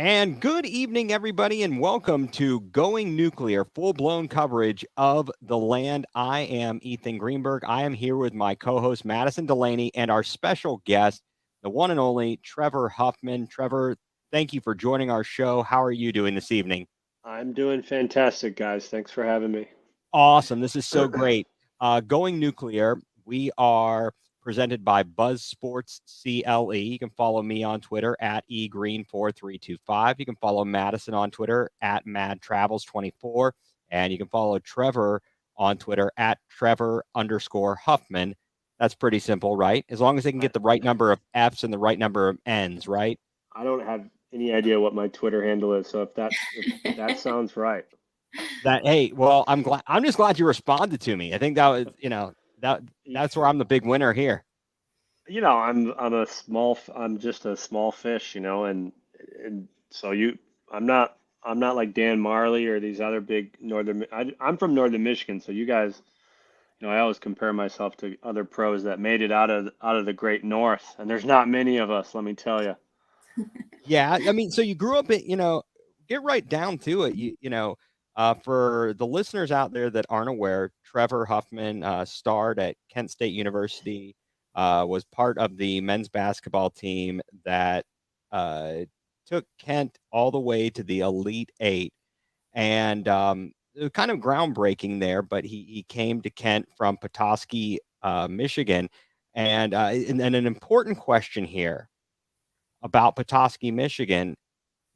And good evening, everybody, and welcome to Going Nuclear, full blown coverage of the land. I am Ethan Greenberg. I am here with my co host, Madison Delaney, and our special guest, the one and only Trevor Huffman. Trevor, thank you for joining our show. How are you doing this evening? I'm doing fantastic, guys. Thanks for having me. Awesome. This is so great. Going Nuclear, we are presented by Buzz Sports CLE. You can follow me on Twitter at egreen4325. You can follow Madison on Twitter at madtravels24. And you can follow Trevor on Twitter at Trevor_Huffman. That's pretty simple, right? As long as they can I, get the right number of F's and the right number of N's, right? I don't have any idea what my Twitter handle is, so if that sounds right. That hey, well, I'm just glad you responded to me. I think that was, that Y- that's where I'm the big winner here. I'm just a small fish, and so I'm not like Dan Marley or these other big I'm from northern Michigan, so you guys, I always compare myself to other pros that made it out of the great north, and there's not many of us, let me tell you. Yeah, I mean, so you grew up in, get right down to it. For the listeners out there that aren't aware, Trevor Huffman starred at Kent State University, was part of the men's basketball team that uh, took Kent all the way to the Elite Eight, and it was kind of groundbreaking there. But he came to Kent from Petoskey, Michigan, and an important question here about Petoskey, Michigan.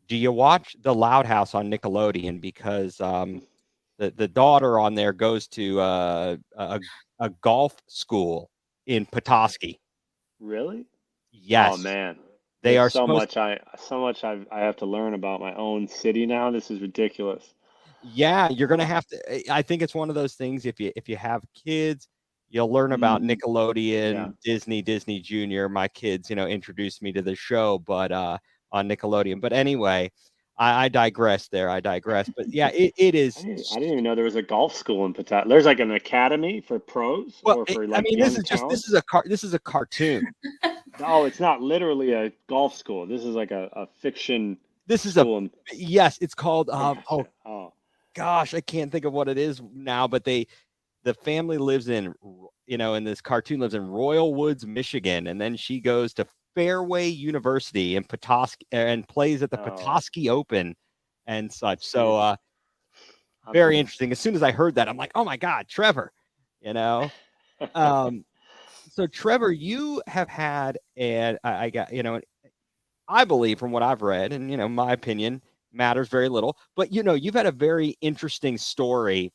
Do you watch The Loud House on Nickelodeon? Because the daughter on there goes to a golf school in Petoskey. Really? Oh Yes, man, they there's are supposed. so much I have to learn about my own city now. This is ridiculous. Yeah, you're gonna have to. I think it's one of those things. If you have kids, you'll learn about Mm, yeah. Nickelodeon, Disney Junior. My kids, introduced me to the show, but on Nickelodeon. But anyway, I digress. There, I digress. But yeah, it is. I didn't even know there was a golf school in Pawtucket. There's like an academy for pros Well, or for I like mean, young this is talents. this is a cartoon. Oh, it's not literally a golf school. This is like a fiction This is a school. yes. It's called oh Gotcha. Oh, gosh, I can't think of what it is now. But the family lives in in this cartoon lives in Royal Woods, Michigan, and then she goes to Fairway University in Petoskey and plays at the oh, Petoskey Open and such. So see, I'm, very interesting. As soon as I heard that, I'm like, oh my god, Trevor. You know. Um, so Trevor, you have had, and I got, I believe from what I've read, and my opinion matters very little, but you've had a very interesting story.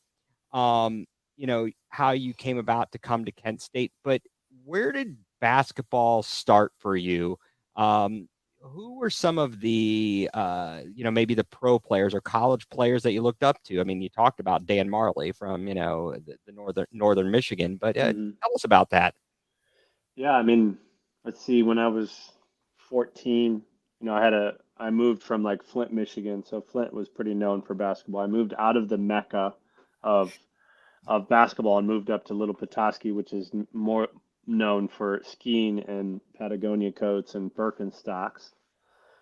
How you came about to come to Kent State, but where did basketball start for you? Who were some of the maybe the pro players or college players that you looked up to? I mean, you talked about Dan Marley from the northern Michigan, but mhm. tell us about that. Yeah, I mean, let's see, when I was 14, I moved from like Flint, Michigan. So Flint was pretty known for basketball. I moved out of the mecca of basketball and moved up to Little Petoskey, which is more known for skiing and Patagonia coats and Birkenstocks.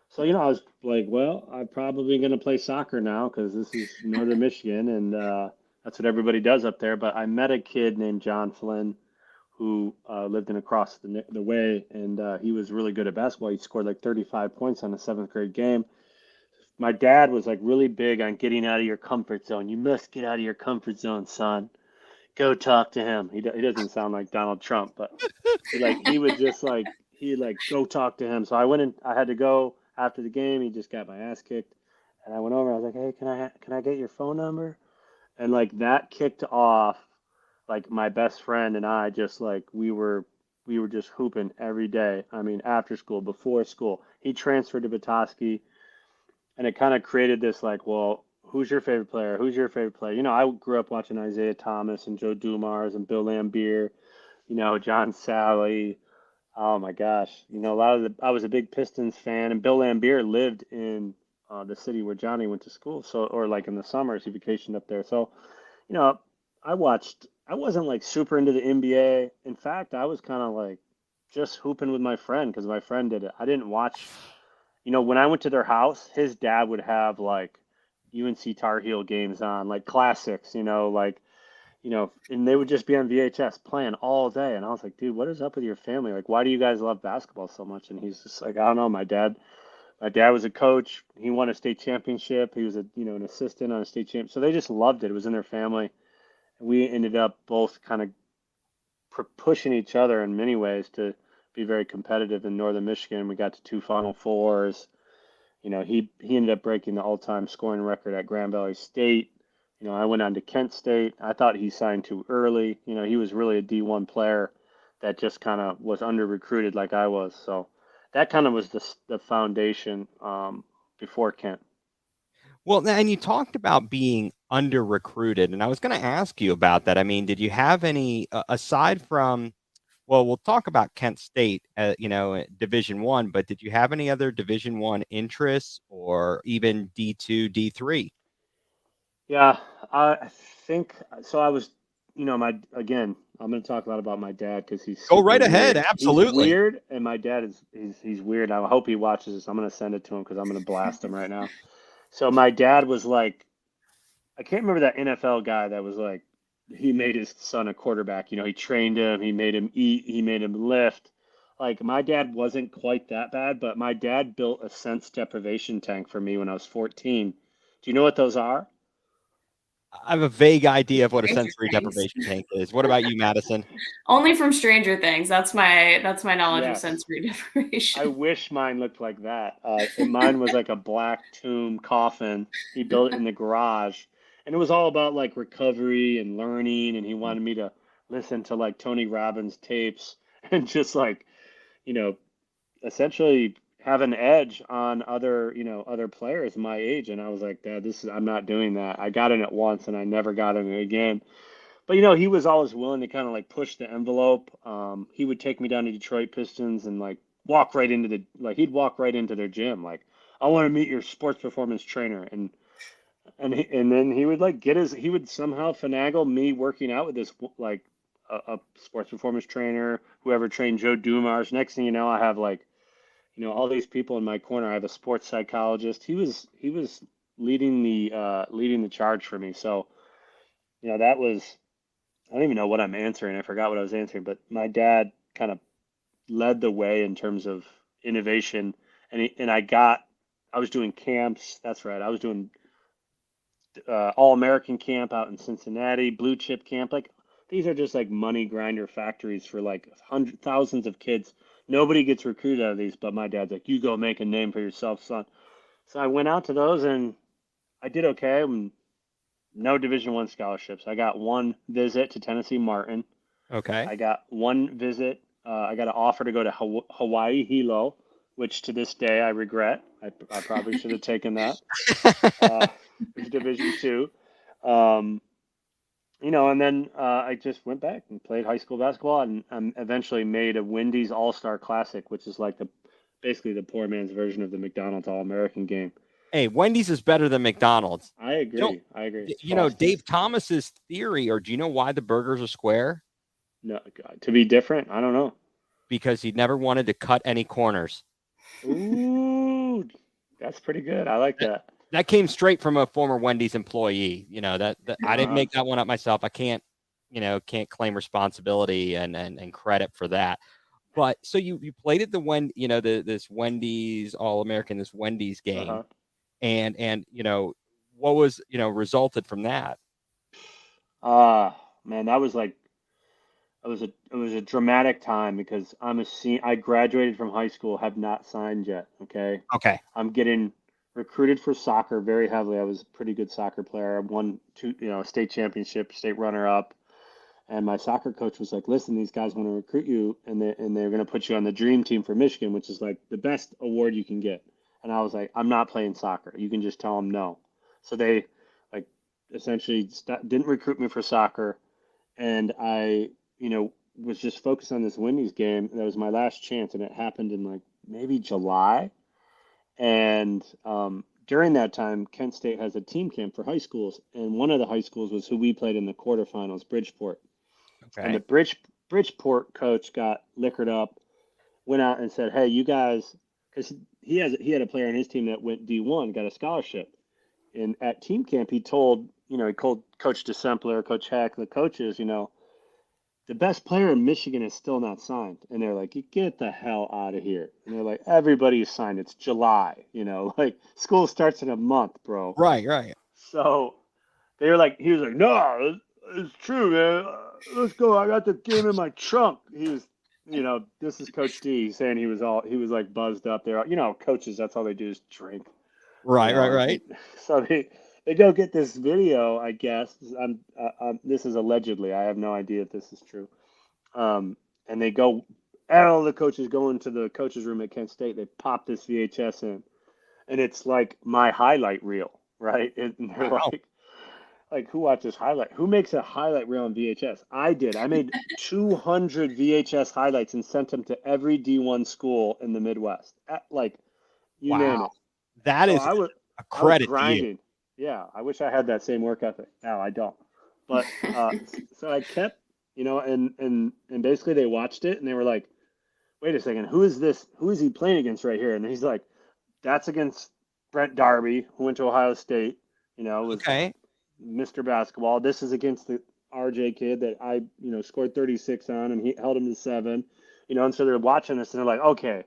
So, I was like, well, I'm probably going to play soccer now because this is Northern Michigan and that's what everybody does up there. But I met a kid named John Flynn who lived in across the way, and he was really good at basketball. He scored like 35 points on a seventh grade game. My dad was like really big on getting out of your comfort zone. You must get out of your comfort zone, son. Go talk to him. He doesn't sound like Donald Trump, but he would just he like go talk to him. So I went in. I had to go after the game. He just got my ass kicked, and I went over. I was like, hey, can I get your phone number? And like that kicked off like my best friend and I just like we were just hooping every day. I mean, after school, before school. He transferred to Petoskey, and it kind of created this like, well, who's your favorite player? Who's your favorite player? I grew up watching Isaiah Thomas and Joe Dumars and Bill Lambier, John Sally. Oh my gosh, a lot of I was a big Pistons fan, and Bill Lambier lived in the city where Johnny went to school. So, or like in the summers, he vacationed up there. So, you know, I watched. I wasn't like super into the NBA. In fact, I was kind of like just hooping with my friend because my friend did it. I didn't watch when I went to their house, his dad would have like UNC Tar Heel games on, like classics, and they would just be on VHS playing all day. And I was like, dude, what is up with your family? Like, why do you guys love basketball so much? And he's just like, I don't know. My dad was a coach. He won a state championship. He was an assistant on a state champ. So they just loved it. It was in their family. And we ended up both kind of pushing each other in many ways to be very competitive in Northern Michigan. We got to two Final Fours. He ended up breaking the all-time scoring record at Grand Valley State. I went on to Kent State. I thought he signed too early. He was really a D1 player that just kind of was under recruited like I was. So that kind of was the foundation before Kent. Well, and you talked about being under recruited, and I was going to ask you about that. I mean, did you have any aside from? Well, we'll talk about Kent State, Division One, but did you have any other Division One interests or even D2, D3? Yeah, I think so. I was, I'm going to talk a lot about my dad because he's Go super right ahead. weird. He's Absolutely. weird, and my dad he's weird. I hope he watches this. I'm going to send it to him because I'm going to blast him right now. So my dad was like, I can't remember that NFL guy that was like, he made his son a quarterback. He trained him, he made him eat, he made him lift. Like my dad wasn't quite that bad, but my dad built a sense deprivation tank for me when I was 14. Do you know what those are? I have a vague idea of what a Stranger sensory Things. deprivation tank is. What about you, Madison? Only from Stranger Things. That's my knowledge of Yes. sensory I deprivation. wish mine looked like that. And mine was like a black tomb coffin. He built it in the garage. And it was all about like recovery and learning. And he wanted me to listen to like Tony Robbins tapes and just like, you know, essentially have an edge on other players my age. And I was like, Dad, I'm not doing that. I got in it once and I never got in it again. But he was always willing to kind of like push the envelope. He would take me down to Detroit Pistons and like he'd walk right into their gym. Like, I want to meet your sports performance trainer. And then he would like he would somehow finagle me working out with this like a sports performance trainer, whoever trained Joe Dumars. Next thing you know, I have like, all these people in my corner. I have a sports psychologist. He was leading the charge for me. So, that was, I don't even know what I'm answering. I forgot what I was answering, but my dad kind of led the way in terms of innovation. I was doing camps. That's right. I was doing All American camp out in Cincinnati, blue chip camp. Like, these are just like money grinder factories for like hundred thousands of kids. Nobody gets recruited out of these, but my dad's like, you go make a name for yourself, son. So I went out to those and I did okay. No Division I scholarships. I got one visit to Tennessee Martin. Okay. I got one visit. I got an offer to go to Hawaii Hilo, which to this day I regret. I probably should have taken that. It's Division II. Um, and then I just went back and played high school basketball and eventually made a Wendy's All-Star Classic, which is like basically the poor man's version of the McDonald's All-American game. Hey, Wendy's is better than McDonald's. I agree. I agree. Dave Thomas's theory, or do you know why the burgers are square? No, to be different? I don't know. Because he never wanted to cut any corners. Ooh, that's pretty good. I like that. That came straight from a former Wendy's employee. That I didn't make that one up myself. I can't claim responsibility and credit for that. But so you played at this Wendy's All-American, this Wendy's game. And what was resulted from that? Man, that was like it was a dramatic time because I graduated from high school, have not signed yet. Okay. I'm getting recruited for soccer very heavily. I was a pretty good soccer player. I won two, state championship, state runner up. And my soccer coach was like, listen, these guys want to recruit you and they're going to put you on the dream team for Michigan, which is like the best award you can get. And I was like, I'm not playing soccer. You can just tell them no. So they like essentially didn't recruit me for soccer. And I, was just focused on this Wendy's game. That was my last chance. And it happened in like maybe July. And during that time, Kent State has a team camp for high schools. And one of the high schools was who we played in the quarterfinals, Bridgeport. Okay. And the Bridgeport coach got liquored up, went out and said, hey, you guys, because he had a player on his team that went D1, got a scholarship. And at team camp, he told Coach DeSempler, Coach Heck, the coaches, the best player in Michigan is still not signed. And they're like, you get the hell out of here. And they're like, everybody's signed. It's July, like school starts in a month, bro. Right. So they were like, he was like, no, it's true, man. Let's go. I got the game in my trunk. He was, this is Coach D saying he was like buzzed up there. Coaches, that's all they do is drink. Right. So they go get this video, I guess. This is allegedly. I have no idea if this is true. And they go, all the coaches go into the coaches room at Kent State. They pop this VHS in, and it's like my highlight reel, right? And they're Wow. like, who watches highlight? Who makes a highlight reel on VHS? I did. I made 200 VHS highlights and sent them to every D1 school in the Midwest. You name it. That So is I was credit to grinding. Yeah, I wish I had that same work ethic. Now I don't. But so I kept, and basically they watched it and they were like, wait a second, who is this? Who is he playing against right here? And he's like, that's against Brent Darby, who went to Ohio State, was okay. Mr. Basketball. This is against the RJ kid that I, scored 36 on, and he held him to 7, and so they're watching this and they're like, okay,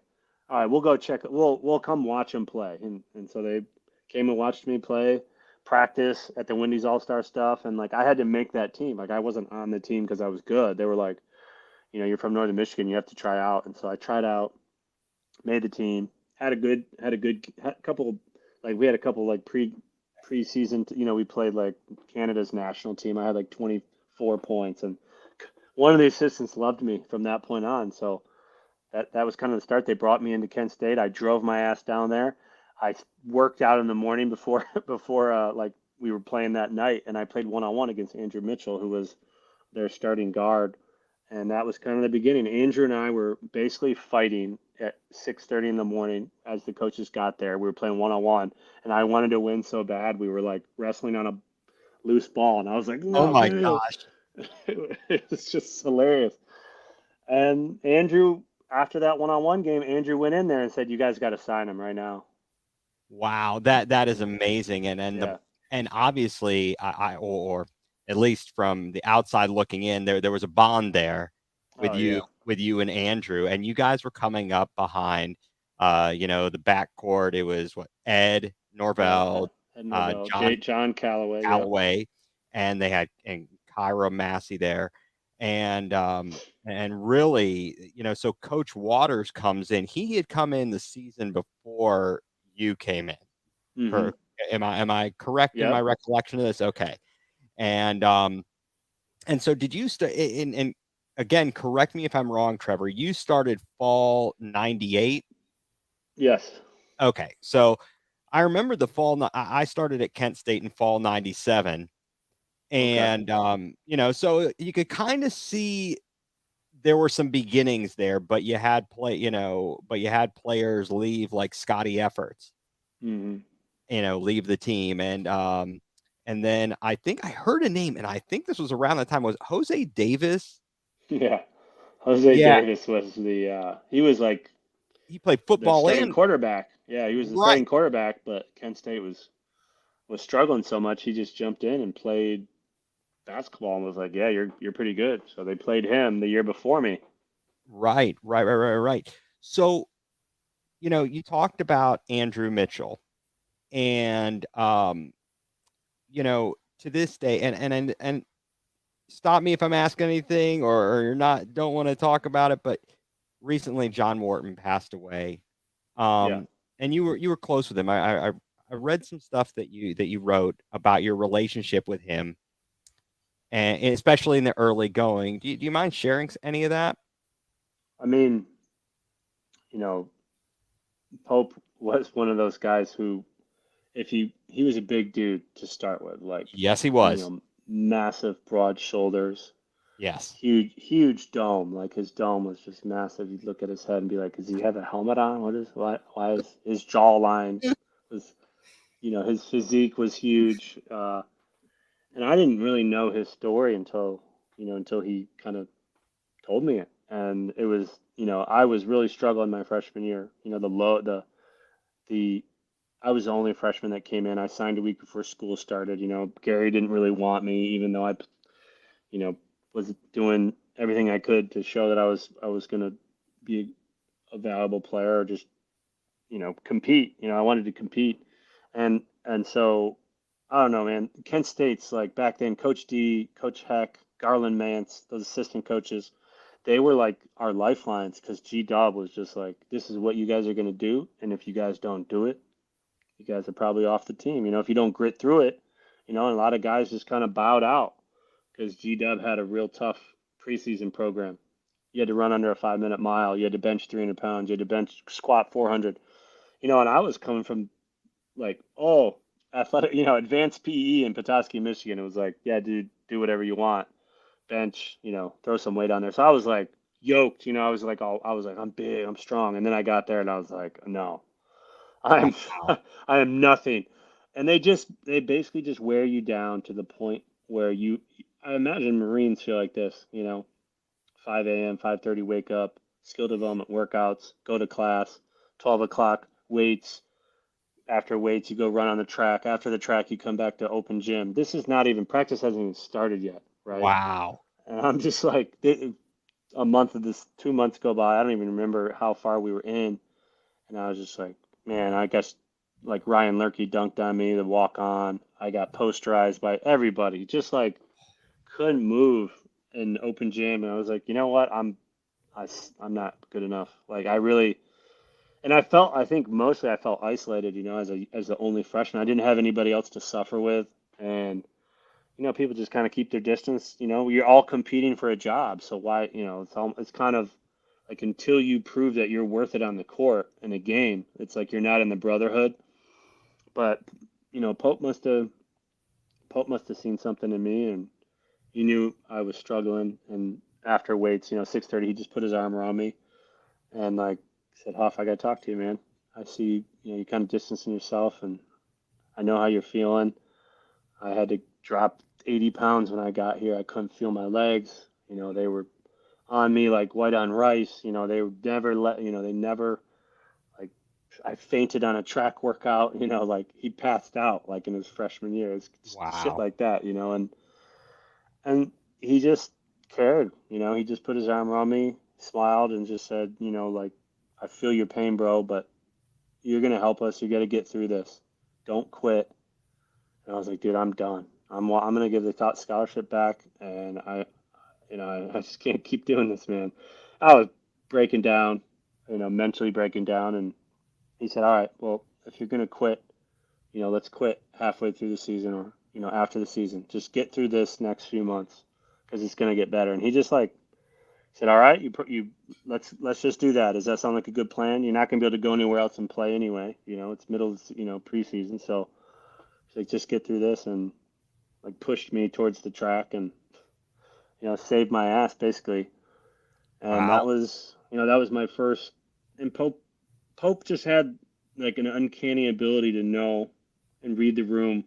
all right, we'll go check it. We'll come watch him play. And so they came and watched me play, practice at the Wendy's All-Star stuff. And like, I had to make that team. Like, I wasn't on the team because I was good. They were like, you're from Northern Michigan, you have to try out. And so I tried out, made the team, had a couple, like we had a couple like preseason, we played like Canada's national team. I had like 24 points, and one of the assistants loved me from that point on. So that was kind of the start. They brought me into Kent State. I drove my ass down there. I worked out in the morning before like we were playing that night, and I played one-on-one against Andrew Mitchell, who was their starting guard. And that was kind of the beginning. Andrew and I were basically fighting at 6:30 in the morning as the coaches got there. We were playing one-on-one, and I wanted to win so bad. We were like wrestling on a loose ball, and I was like, Oh no, my dude. gosh. It was just hilarious. And Andrew, after that one-on-one game, Andrew went in there and said, you guys got to sign him right now. Wow, that is amazing, and obviously, or at least from the outside looking in, there was a bond there with you and Andrew, and you guys were coming up behind, the backcourt. It was Ed Norvell, John Callaway, and they had Kyra Massey there, and really, so Coach Waters comes in. He had come in the season before you came in. Mm-hmm. Am I correct in my recollection of this? Okay. And so did you and again, correct me if I'm wrong, Trevor, you started fall 98? Yes. Okay. So I remember I started at Kent State in fall 97. And so you could kind of see there were some beginnings there, but you had players leave, like Scotty Efforts. Mm-hmm. Leave the team. And then I think I heard a name, and I think this was around the time, was Jose Davis. Yeah. Davis was he was like, he played football the starting and quarterback. Yeah, he was the starting quarterback, but Kent State was struggling so much, he just jumped in and played basketball and was like, yeah, you're pretty good. So they played him the year before me. Right. So, you talked about Andrew Mitchell, and to this day, and stop me if I'm asking anything, or you're don't want to talk about it, but recently John Wharton passed away. And you were close with him. I read some stuff that you wrote about your relationship with him, and especially in the early going. Do you mind sharing any of that? I mean, Pope was one of those guys who, if he was a big dude to start with, like, yes, he was. Massive, broad shoulders. Yes. Huge dome. Like, his dome was just massive. You'd look at his head and be like, does he have a helmet on? Why is his jawline was, his physique was huge. And I didn't really know his story until he kind of told me it. And it was, I was really struggling my freshman year. I was the only freshman that came in. I signed a week before school started. Gary didn't really want me, even though I, you know, was doing everything I could to show that I was gonna be a valuable player or just compete. I wanted to compete, and so I don't know, man. Kent State's like back then, Coach D, Coach Heck, Garland Mance, those assistant coaches, they were like our lifelines because G Dub was just like, this is what you guys are gonna do, and if you guys don't do it, you guys are probably off the team. If you don't grit through it, and a lot of guys just kind of bowed out because G Dub had a real tough preseason program. You had to run under a 5 minute mile. You had to bench 300 pounds. You had to bench squat 400. And I was coming from like, oh, athletic, advanced PE in Petoskey, Michigan. It was like, yeah, dude, do whatever you want. Bench, throw some weight on there. So I was like yoked, I was like, I'm big, I'm strong. And then I got there and I was like, no, I'm, Wow. I am nothing. And they basically just wear you down to the point where I imagine Marines feel like this, 5 a.m., 5:30, wake up, skill development workouts, go to class, 12 o'clock, weights. After weights, you go run on the track. After the track, you come back to open gym. This is not even, practice hasn't even started yet, right? Wow. And I'm just like, a month of this, 2 months go by. I don't even remember how far we were in. And I was just like, man, I guess like Ryan Lurkey dunked on me, the walk on. I got posterized by everybody, just like couldn't move in open gym. And I was like, you know what? I'm not good enough. Like I really, and I think mostly I felt isolated, as the only freshman. I didn't have anybody else to suffer with. And, people just kind of keep their distance. You're all competing for a job. So why, it's kind of like until you prove that you're worth it on the court in a game, it's like you're not in the brotherhood. But, Pope must have seen something in me and he knew I was struggling. And after weights, 6:30, he just put his arm around me and like said, Huff, I gotta talk to you, man. I see, you kind of distancing yourself and I know how you're feeling. I had to drop 80 pounds when I got here. I couldn't feel my legs. They were on me like white on rice. They would never they never like, I fainted on a track workout, like he passed out like in his freshman year. It's shit Wow. like that, and he just cared, he just put his arm around me, smiled and just said, like, I feel your pain, bro, but you're going to help us. You got to get through this. Don't quit. And I was like, dude, I'm done. I'm going to give the top scholarship back. And I just can't keep doing this, man. I was breaking down, mentally breaking down. And he said, all right, well, if you're going to quit, let's quit halfway through the season or, after the season. Just get through this next few months because it's going to get better. And he just like said, all right, let's just do that. Does that sound like a good plan? You're not going to be able to go anywhere else and play anyway. It's middle, preseason. So he's like, just get through this and like pushed me towards the track and, saved my ass basically. And Wow. that was my first. And Pope just had like an uncanny ability to know and read the room.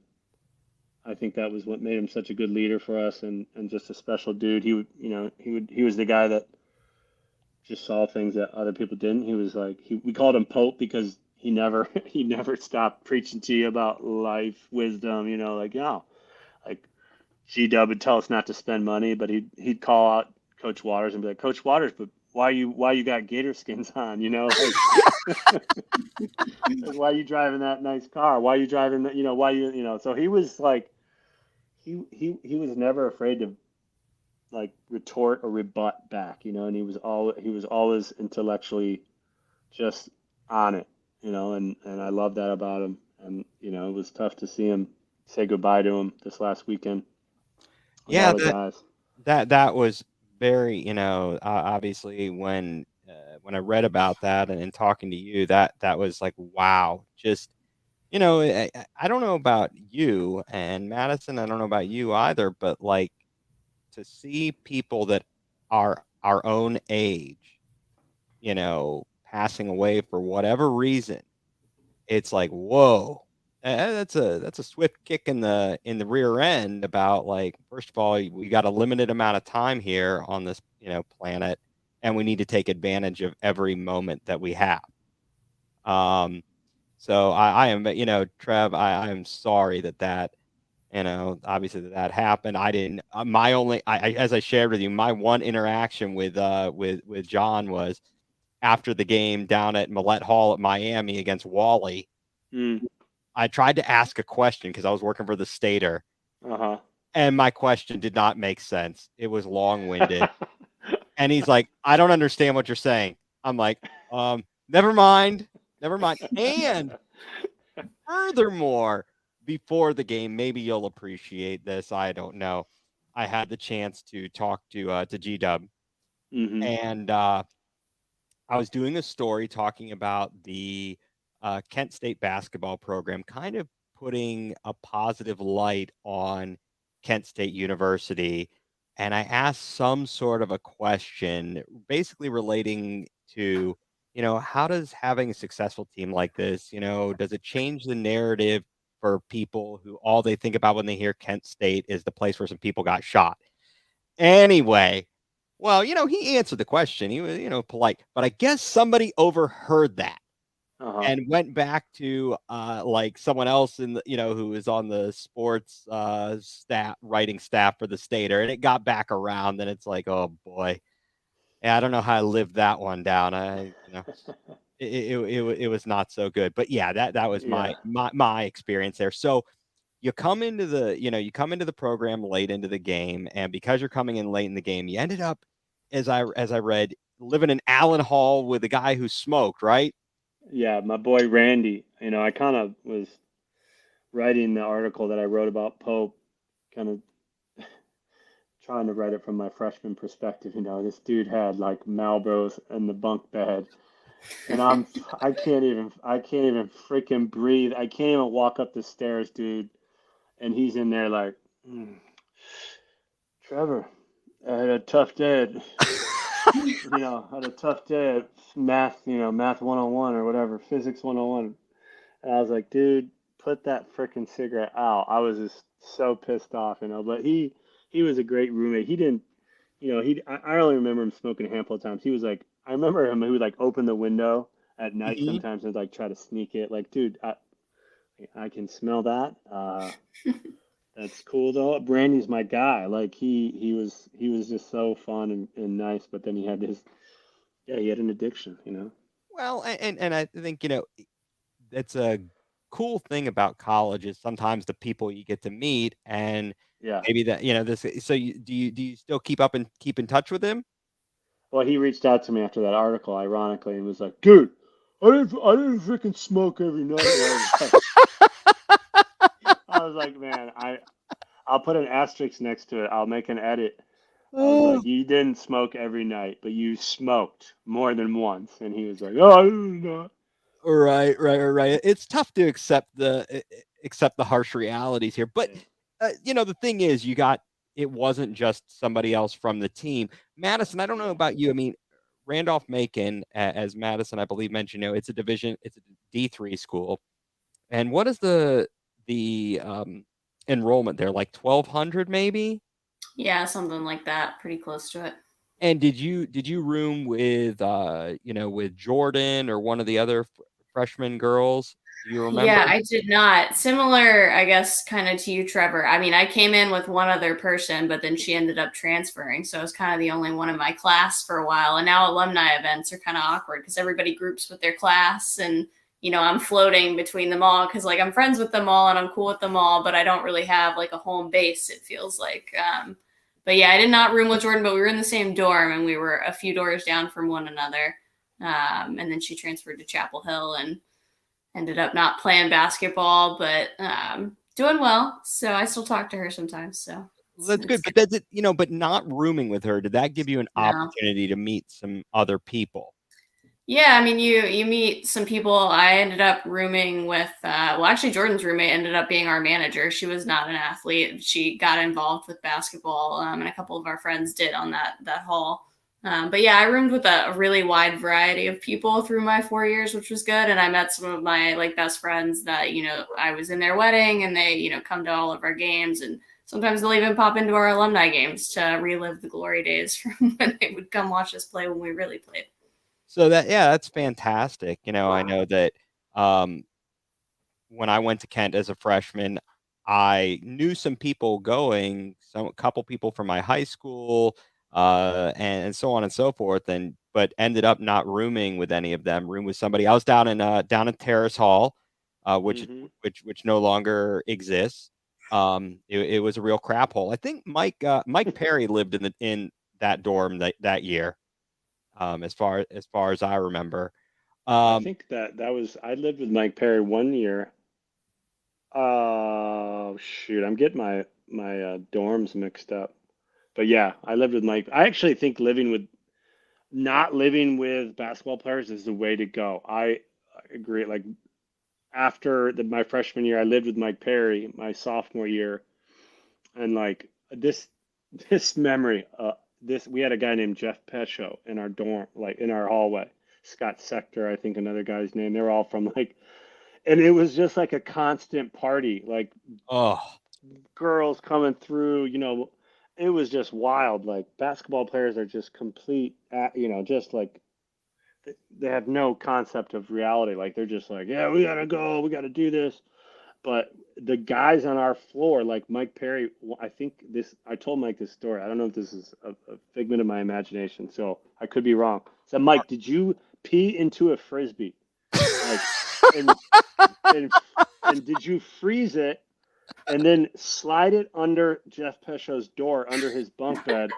I think that was what made him such a good leader for us and just a special dude. He was the guy that just saw things that other people didn't. He was like we called him Pope because he never he never stopped preaching to you about life, wisdom, like G Dub would tell us not to spend money, but he'd call out Coach Waters and be like, Coach Waters, but why you got gator skins on, like why are you driving that nice car? Why are you driving that, why so he was like he was never afraid to like retort or rebut back, and he was always intellectually just on it, and I love that about him. And it was tough to see him say goodbye to him this last weekend with Yeah, all the guys. that was very, obviously when I read about that and talking to you, that was like, wow. Just, I don't know about you and Madison, I don't know about you either, but like to see people that are our own age, passing away for whatever reason, it's like, whoa. That's a swift kick in the rear end about like, first of all, we got a limited amount of time here on this, planet, and we need to take advantage of every moment that we have. Um, So I am, Trev, I am sorry that obviously that happened. I didn't. My only, as I shared with you, my one interaction with John was after the game down at Millette Hall at Miami against Wally. Mm. I tried to ask a question because I was working for the Stater, Uh-huh. and my question did not make sense. It was long-winded. And he's like, I don't understand what you're saying. I'm like, never mind. Never mind. And furthermore, before the game, maybe you'll appreciate this. I don't know. I had the chance to talk to G Dub, Mm-hmm. and I was doing a story talking about the Kent State basketball program, kind of putting a positive light on Kent State University. And I asked some sort of a question, basically relating to, how does having a successful team like this, does it change the narrative for people who all they think about when they hear Kent State is the place where some people got shot? Anyway, well, he answered the question. He was, polite, but I guess somebody overheard that Uh-huh. and went back to like someone else in the, who was on the sports writing staff for the Stater, and it got back around, and it's like, oh boy, yeah, I don't know how I lived that one down. It was not so good, but yeah, that was Yeah. my experience there. So you come into the program late into the game, and because you're coming in late in the game, you ended up, as I read, living in Allen Hall with a guy who smoked, right? Yeah, my boy Randy. I kind of was writing the article that I wrote about Pope, kind of trying to write it from my freshman perspective. This dude had like Malbros in the bunk bed, and I can't even freaking breathe. I can't even walk up the stairs, dude. And he's in there like, Trevor, I had a tough day. Had a tough day at math 101 or whatever, physics 101. And I was like, dude, put that freaking cigarette out. I was just so pissed off. But he was a great roommate. He didn't, I only remember him smoking a handful of times. He was like, I remember him, he would like open the window at night Mhm. sometimes and like try to sneak it. Like, dude, I can smell that. That's cool though. Brandy's my guy. Like he was just so fun and nice, but then he had an addiction. Well, and I think it's a cool thing about college is sometimes the people you get to meet, and Yeah. maybe that this. So do you still keep in touch with him? Well, he reached out to me after that article, ironically, and was like, "Dude, I didn't freaking smoke every night." And I was like, "Man, I'll put an asterisk next to it. I'll make an edit." I was Oh. like, "You didn't smoke every night, but you smoked more than once." And he was like, "Oh, I didn't know." Right. It's tough to accept the harsh realities here, but Yeah. the thing is, it wasn't just somebody else from the team. Madison, I don't know Yeah. about you. I mean, Randolph Macon, as Madison, I believe mentioned, it's a D3 school. And what is the enrollment there? Like 1,200 maybe? Yeah, something like that. Pretty close to it. And did you room with Jordan or one of the other freshman girls? Do you Yeah, remember? I did not. Similar, I guess, kind of to you, Trevor. I mean, I came in with one other person, but then she ended up transferring. So I was kind of the only one in my class for a while. And now alumni events are kind of awkward because everybody groups with their class. And, I'm floating between them all because, like, I'm friends with them all and I'm cool with them all, but I don't really have, like, a home base, it feels like. But yeah, I did not room with Jordan, but we were in the same dorm and we were a few doors down from one another. And then she transferred to Chapel Hill and ended up not playing basketball, but doing well. So I still talk to her sometimes. So Well, that's it's good, good. but that's it, but not rooming with her, did that give you an No. opportunity to meet some other people? Yeah, I mean, you meet some people. I ended up rooming with, well, actually, Jordan's roommate ended up being our manager. She was not an athlete. She got involved with basketball, and a couple of our friends did on that hall. But yeah, I roomed with a really wide variety of people through my 4 years, which was good. And I met some of my like best friends that I was in their wedding, and they come to all of our games, and sometimes they'll even pop into our alumni games to relive the glory days from when they would come watch us play when we really played. So yeah, that's fantastic. I know that, um, when I went to Kent as a freshman, I knew some people going, a couple people from my high school, and so on and so forth, and but ended up not rooming with any of them. Room with somebody. I was down in Terrace Hall, which Mm-hmm. which no longer exists. It was a real crap hole. I think Mike Perry lived in that dorm that year, as far as I remember. I Um, think that was I lived with Mike Perry 1 year. Oh shoot, I'm getting my dorms mixed up. But yeah, I lived with Mike. I actually think not living with basketball players is the way to go. I agree. Like after my freshman year, I lived with Mike Perry my sophomore year, and like this memory, this we had a guy named Jeff Pesho in our dorm, like in our hallway. Scott Sector, I think another guy's name. They were all from like, and it was just like a constant party, like oh, girls coming through. It was just wild. Like basketball players are just complete, just like they have no concept of reality. Like they're just like, yeah, we gotta go, we gotta do this. But the guys on our floor, like Mike Perry, I think I told Mike this story. I don't know if this is a figment of my imagination, so I could be wrong. So, Mike, did you pee into a frisbee? Like, and and and did you freeze it and then slide it under Jeff Pesho's door under his bunk bed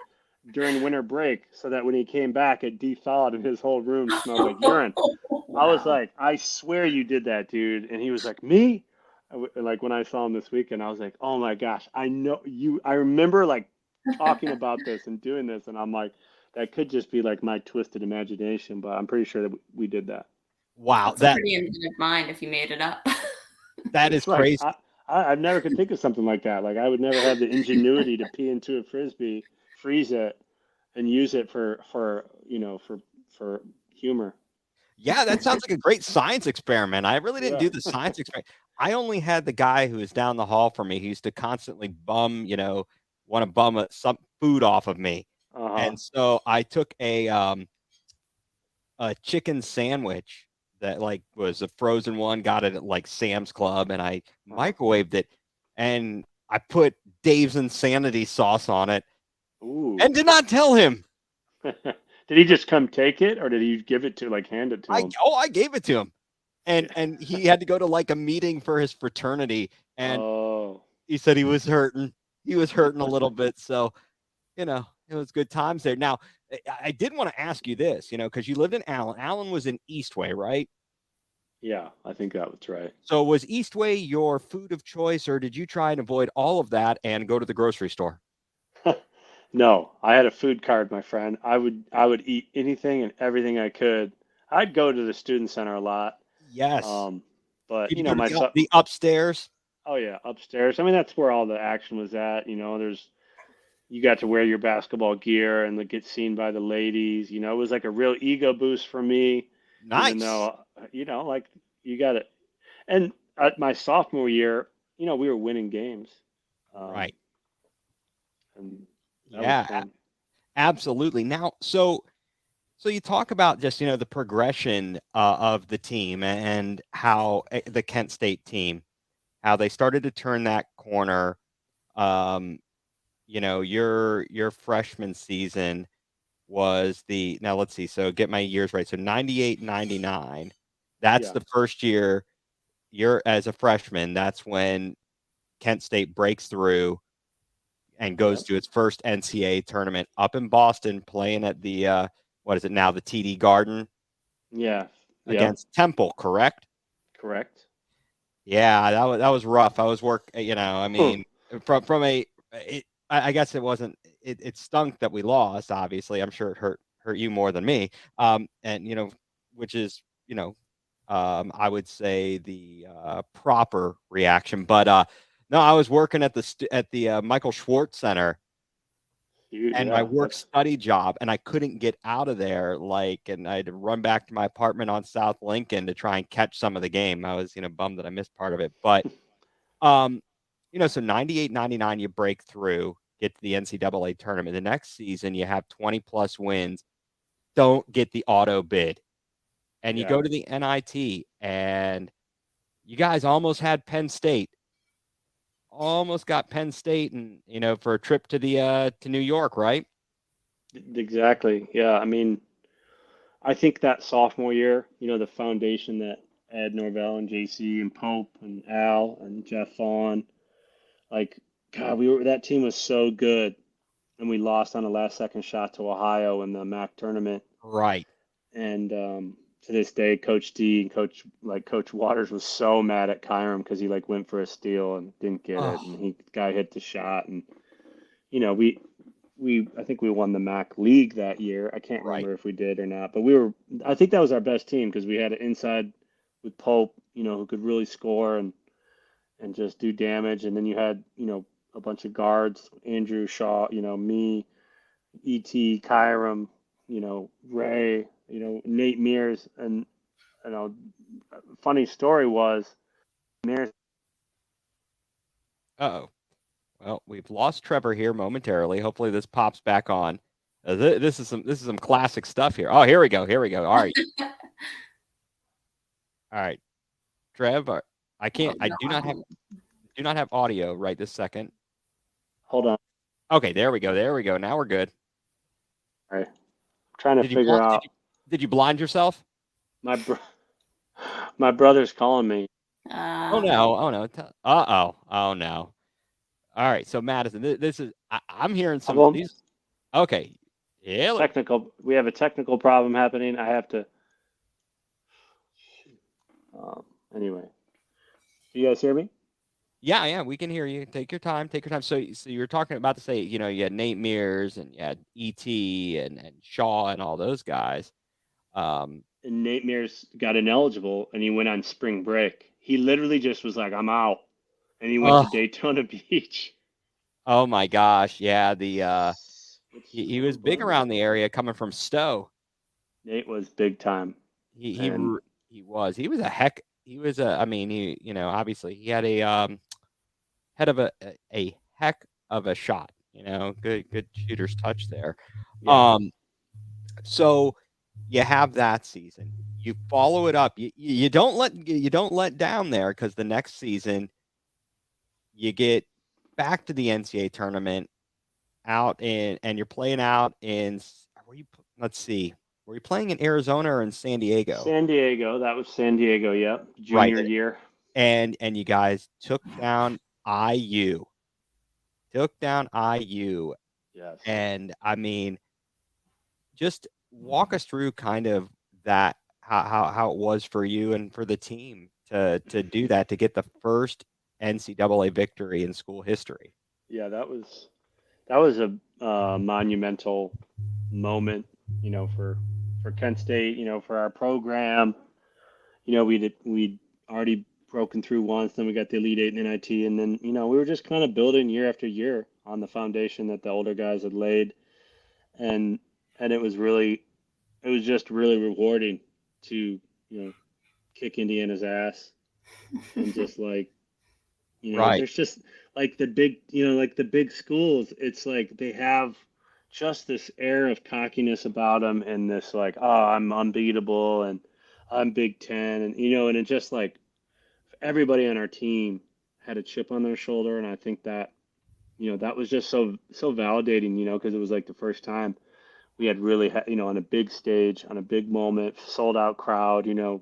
during winter break so that when he came back, it thawed and his whole room smelled like urine? I was Wow. like, I swear you did that, dude. And he was like, me? Like when I saw him this weekend, I was like, oh my gosh, I know you. I remember like talking about this and doing this, and I'm like, that could just be like my twisted imagination, but I'm pretty sure that we did that. wow, That's a pretty inventive mind if you made it up. that is It's like crazy. I never could think of something like that. Like I would never have the ingenuity to pee into a frisbee, freeze it, and use it for humor. Yeah, that sounds like a great science experiment. I really didn't Yeah. do the science experiment. I only had the guy who was down the hall from me. He used to constantly want to bum some food off of me. Uh-huh. And so I took a chicken sandwich that like was a frozen one, got it at like Sam's Club, and I Uh-huh. microwaved it, and I put Dave's Insanity sauce on it, Ooh. and did not tell him. Did he just come take it, or did he give it to like hand it to him? I gave it to him. And he had to go to like a meeting for his fraternity, and Oh. he said he was hurting. He was hurting a little bit, so it was good times there. Now, I did want to ask you this, because you lived in Allen. Allen was in Eastway, right? Yeah, I think that was right. So was Eastway your food of choice, or did you try and avoid all of that and go to the grocery store? No, I had a food card, my friend. I would eat anything and everything I could. I'd go to the student center a lot. Yes. Um, but Did you go to my son. the upstairs? Oh yeah, upstairs. I mean, that's where all the action was at. You got to wear your basketball gear and get seen by the ladies. It was like a real ego boost for me, even Nice. though, like you got it. And at my sophomore year, we were winning games. Um, Right. and that was Yeah, fun. absolutely. Now, so you talk about just, the progression of the team and how the Kent State team, how they started to turn that corner. Um, your freshman season was now let's see. So get my years right. So 98, 99. That's Yeah. the first year you're as a freshman. That's when Kent State breaks through and goes Yep. to its first NCAA tournament up in Boston, playing at the what is it now, the TD Garden Yeah. Yep. against Temple, correct? Correct. Yeah, that was rough. I was I Huh. mean, from I guess it wasn't. It stunk that we lost. Obviously, I'm sure it hurt you more than me. And which is I would say the proper reaction. But no, I was working at the Michael Schwartz Center and my Yeah. work That's study job, and I couldn't get out of there, and I had to run back to my apartment on South Lincoln to try and catch some of the game. I was, bummed that I missed part of it. But um, so 98, 99, you break through, get to the NCAA tournament. The next season you have 20 plus wins, don't get the auto bid. And you yeah. go to the NIT, and You guys almost had Penn State. Almost got Penn State, and for a trip to the to New York, right? Exactly. Yeah. I mean, I think that sophomore year, the foundation that Ed Norvell and JC and Pope and Al and Jeff Vaughn, like, God, that team was so good. And we lost on a last second shot to Ohio in the MAC tournament. Right. And to this day, Coach D and Coach Waters was so mad at Kyram because he went for a steal and didn't get it, and guy hit the shot, and I think we won the MAC league that year. I can't remember if we did or not, but I think that was our best team because we had an inside with Pope, who could really score and just do damage, and then you had a bunch of guards, Andrew Shaw, me, E.T., Kyram, Ray, Nate Mears, and funny story was Mears. Uh-oh. Well, we've lost Trevor here momentarily. Hopefully this pops back on. This is some classic stuff here. Oh, here we go. All right. All right. Trev, I can't. I do not have audio right this second. Hold on. Okay, there we go. Now we're good. All right. I'm trying to figure out. Did you blind yourself? My brother's calling me. Oh no. Oh no. All right. So Madison, this is I'm hearing some of these. Okay. Yeah. We have a technical problem happening. I have to. Anyway, do you guys hear me? Yeah, we can hear you. Take your time. So you're talking about to say, you had Nate Mears and you had E.T. and Shaw and all those guys. And Nate Mears got ineligible and he went on spring break. He literally just was like, I'm out. And he went to Daytona Beach. Oh my gosh. Yeah. He was big around the area coming from Stowe. Nate was big time. He was a heck. He was obviously he had a head of a heck of a shot, good shooter's touch there. Yeah. So you have that season, you follow it up, you don't let down there, because the next season you get back to the NCAA tournament and you're playing out in, let's see, were you playing in Arizona or in San Diego? San Diego. That was San Diego. Yep. Junior year. And you guys took down IU. Yes. And I mean, just walk us through kind of that, how it was for you and for the team to do that, to get the first NCAA victory in school history. Yeah, that was a monumental moment, for Kent State, for our program. We'd already broken through once, then we got the Elite Eight in NIT, and then we were just kind of building year after year on the foundation that the older guys had laid, and it was just really rewarding to kick Indiana's ass, and just there's just the big schools, it's like they have just this air of cockiness about them, and this I'm unbeatable and I'm Big Ten, and and it just everybody on our team had a chip on their shoulder, and I think that that was just so validating, because it was the first time we had really on a big stage, on a big moment, sold out crowd. It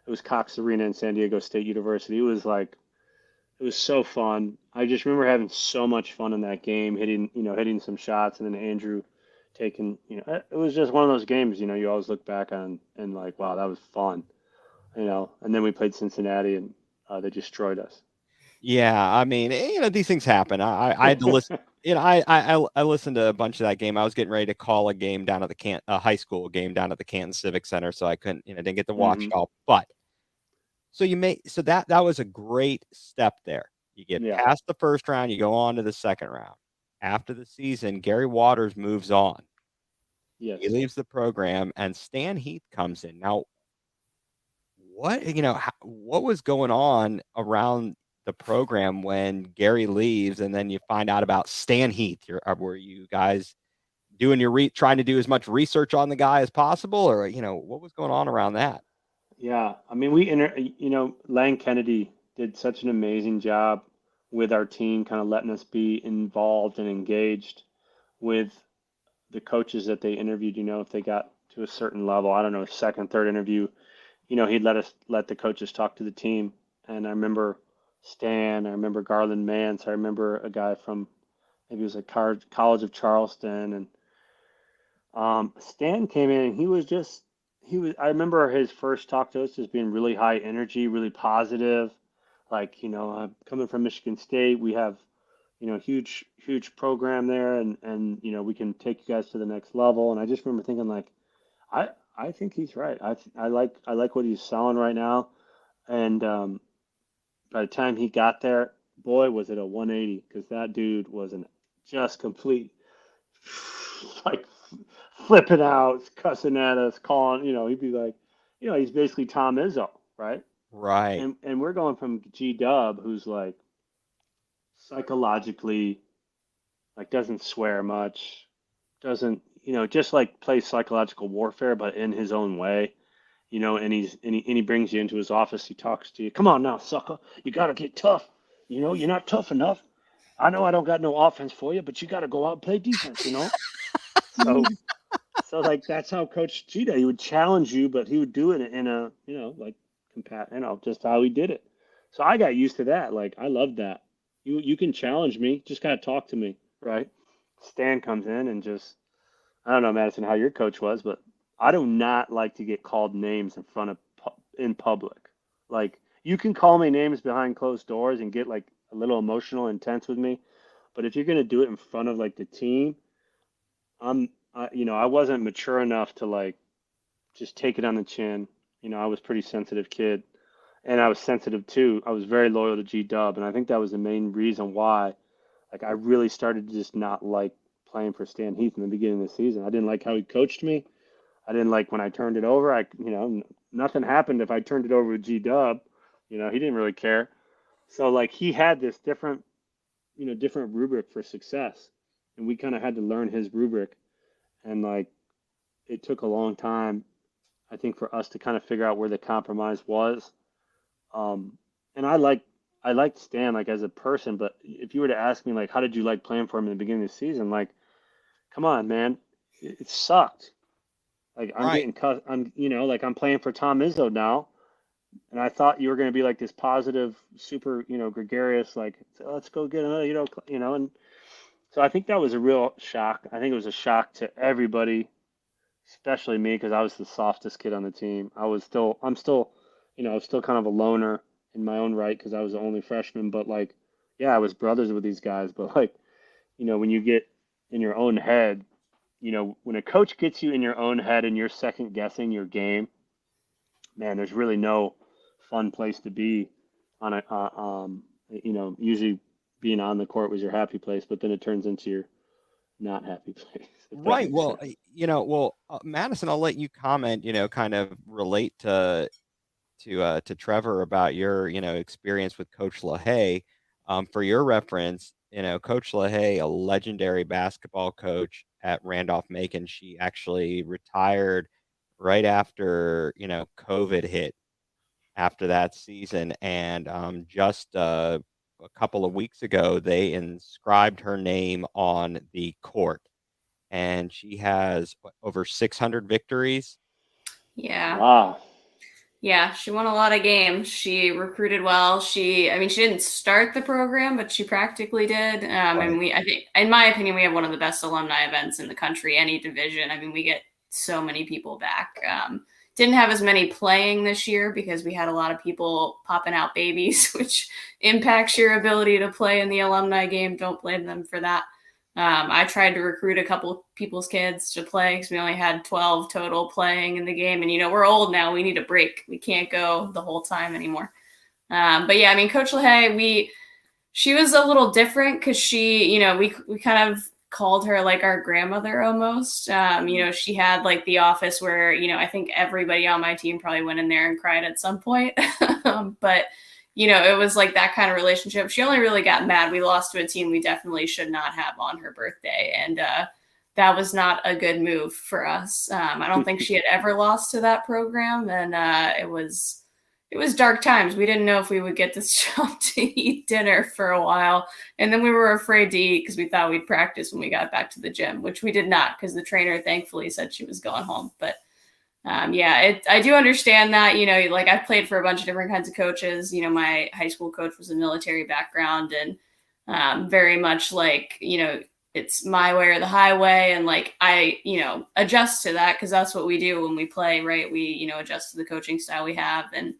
was Cox Arena in San Diego State University. It was so fun. I just remember having so much fun in that game, hitting some shots, and then Andrew taking, it was just one of those games, you always look back on and wow, that was fun, and then we played Cincinnati and they destroyed us. Yeah, I mean, these things happen. I had to listen. I listened to a bunch of that game. I was getting ready to call a game down at the high school game down at the Canton Civic Center, so I couldn't, didn't get to watch it all. But so that was a great step there. You get past the first round, you go on to the second round. After the season, Gary Waters moves on. Yes. He leaves the program, and Stan Heath comes in. Now, what was going on around the program when Gary leaves, and then you find out about Stan Heath? Were you guys doing trying to do as much research on the guy as possible, or what was going on around that? Yeah, I mean, Lang Kennedy did such an amazing job with our team, kind of letting us be involved and engaged with the coaches that they interviewed. If they got to a certain level, I don't know, second, third interview, he'd let the coaches talk to the team. And I remember Stan, I remember Garland Mance, I remember a guy from maybe it was like College of Charleston, and Stan came in and I remember his first talk to us as being really high energy, really positive. Like, coming from Michigan State, we have, huge program there, and we can take you guys to the next level. And I just remember thinking like, I think he's right. I like what he's selling right now. And by the time he got there, boy, was it a 180, because that dude was an just complete like flipping out, cussing at us, calling, he'd be like, he's basically Tom Izzo, right? Right. And we're going from G Dub, who's like psychologically, like doesn't swear much, doesn't, just like plays psychological warfare, but in his own way, and he brings you into his office, he talks to you. Come on now, sucker, you gotta get tough. You're not tough enough. I know I don't got no offense for you, but you gotta go out and play defense. So So like that's how Coach Cheetah, he would challenge you, but he would do it in a, like just how he did it. So I got used to that. Like I loved that. You can challenge me, just gotta talk to me, right? Stan comes in and just I don't know, Madison, how your coach was, but I do not like to get called names in public. Like you can call me names behind closed doors and get like a little emotional, intense with me, but if you're gonna do it in front of like the team, I wasn't mature enough to like just take it on the chin. I was a pretty sensitive kid, and I was sensitive too. I was very loyal to G Dub, and I think that was the main reason why, like, I really started to just not like playing for Stan Heath in the beginning of the season. I didn't like how he coached me. I didn't like when I turned it over. Nothing happened if I turned it over with G Dub. He didn't really care. So like he had this different rubric for success, and we kind of had to learn his rubric. And like it took a long time, I think, for us to kind of figure out where the compromise was. Um, and I liked Stan like as a person, but if you were to ask me like how did you like playing for him in the beginning of the season, like come on, man, it sucked. Like I'm Right. getting cut. Like I'm playing for Tom Izzo now, and I thought you were going to be like this positive, super, gregarious, like let's go get another, and so I think that was a real shock. I think it was a shock to everybody, especially me, because I was the softest kid on the team. I'm still, I was still kind of a loner in my own right because I was the only freshman. But like, yeah, I was brothers with these guys. But like, when you get in your own head, when a coach gets you in your own head and you're second guessing your game, man, there's really no fun place to be on usually being on the court was your happy place, but then it turns into your not happy place, if that Right. makes Well, sense. Madison, I'll let you comment, kind of relate to Trevor about your, experience with Coach LaHaye. For your reference, Coach LaHaye, a legendary basketball coach at Randolph-Macon, she actually retired right after, COVID hit after that season. And just a couple of weeks ago, they inscribed her name on the court, and she has over 600 victories. Yeah. Wow. Yeah, she won a lot of games. She recruited well. I mean, she didn't start the program, but she practically did. Right. And I think, in my opinion, we have one of the best alumni events in the country, any division. I mean, we get so many people back. Didn't have as many playing this year because we had a lot of people popping out babies, which impacts your ability to play in the alumni game. Don't blame them for that. I tried to recruit a couple people's kids to play because we only had 12 total playing in the game. And, we're old now. We need a break. We can't go the whole time anymore. But yeah, I mean, Coach LaHaye, she was a little different because she, we kind of called her like our grandmother almost. She had like the office where, I think everybody on my team probably went in there and cried at some point. But it was like that kind of relationship. She only really got mad. We lost to a team we definitely should not have on her birthday. And that was not a good move for us. I don't think she had ever lost to that program, and it was dark times. We didn't know if we would get this job to eat dinner for a while, and then we were afraid to eat because we thought we'd practice when we got back to the gym, which we did not, because the trainer thankfully said she was going home. But I do understand that. Like, I've played for a bunch of different kinds of coaches. My high school coach was a military background, and very much like, it's my way or the highway. And like, I, adjust to that, because that's what we do when we play, right? We, adjust to the coaching style we have. And,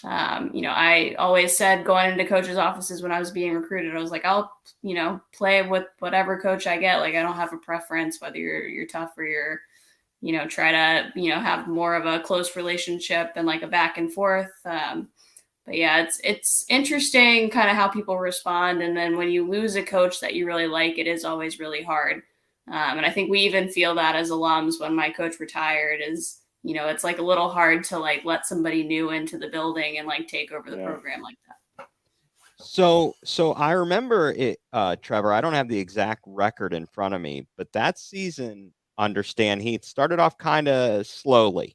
I always said, going into coaches' offices when I was being recruited, I was like, I'll, play with whatever coach I get. Like, I don't have a preference, whether you're tough or you're, try to, have more of a close relationship and like a back and forth. But yeah, it's interesting kind of how people respond. And then when you lose a coach that you really like, it is always really hard. And I think we even feel that as alums when my coach retired. Is, it's like a little hard to like let somebody new into the building and like take over the program like that. So I remember it, Trevor. I don't have the exact record in front of me, but that season, understand, he started off kind of slowly.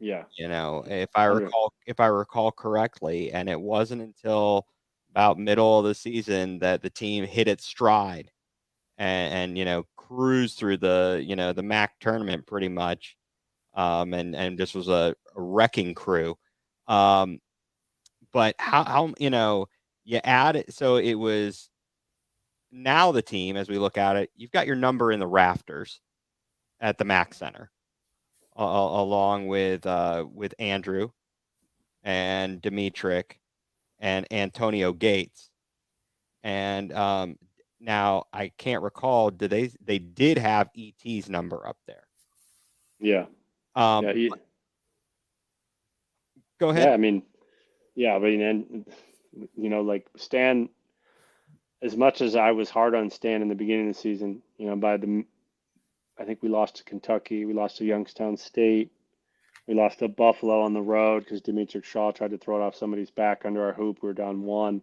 Yeah. If I recall correctly, and it wasn't until about middle of the season that the team hit its stride and cruised through the the MAC tournament pretty much, and just was a wrecking crew. But how you add it, so it was now the team, as we look at it, you've got your number in the rafters at the MAC Center, along with Andrew and Dimitrik and Antonio Gates. And now I can't recall, they did have ET's number up there. Yeah. Go ahead. Yeah, I mean, and like Stan, as much as I was hard on Stan in the beginning of the season, I think we lost to Kentucky, we lost to Youngstown State, we lost to Buffalo on the road because Dimitri Shaw tried to throw it off somebody's back under our hoop. We were down one.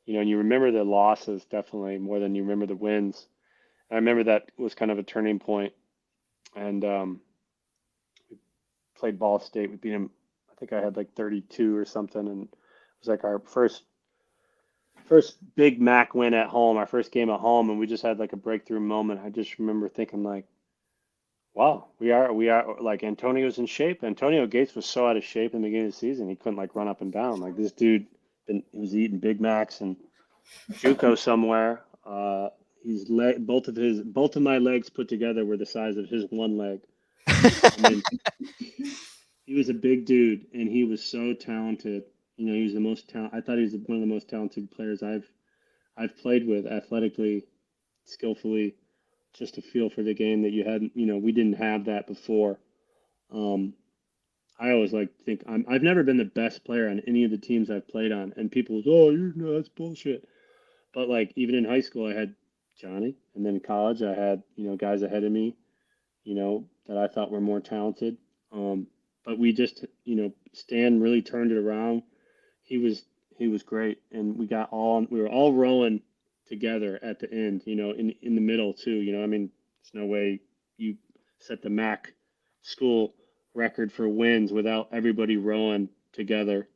And you remember the losses definitely more than you remember the wins. I remember that was kind of a turning point. And we played Ball State. We beat them. I think I had like 32 or something, and it was like our first big MAC win at home, our first game at home, and we just had like a breakthrough moment. I just remember thinking like, wow, we are like, Antonio's in shape. Antonio Gates was so out of shape in the beginning of the season, he couldn't like run up and down. Like, this dude he was eating Big Macs and JUCO somewhere. Both of my legs put together were the size of his one leg. I mean, he was a big dude, and he was so talented. He was the most I thought he was one of the most talented players I've played with, athletically, skillfully, just a feel for the game that you hadn't. We didn't have that before. I always think I've never been the best player on any of the teams I've played on, and people go, "Oh, that's bullshit." But like, even in high school, I had Johnny, and then in college, I had guys ahead of me, that I thought were more talented. But we just, Stan really turned it around. He was great, and we were all rowing together at the end, in the middle too. I mean, there's no way you set the MAC school record for wins without everybody rowing together.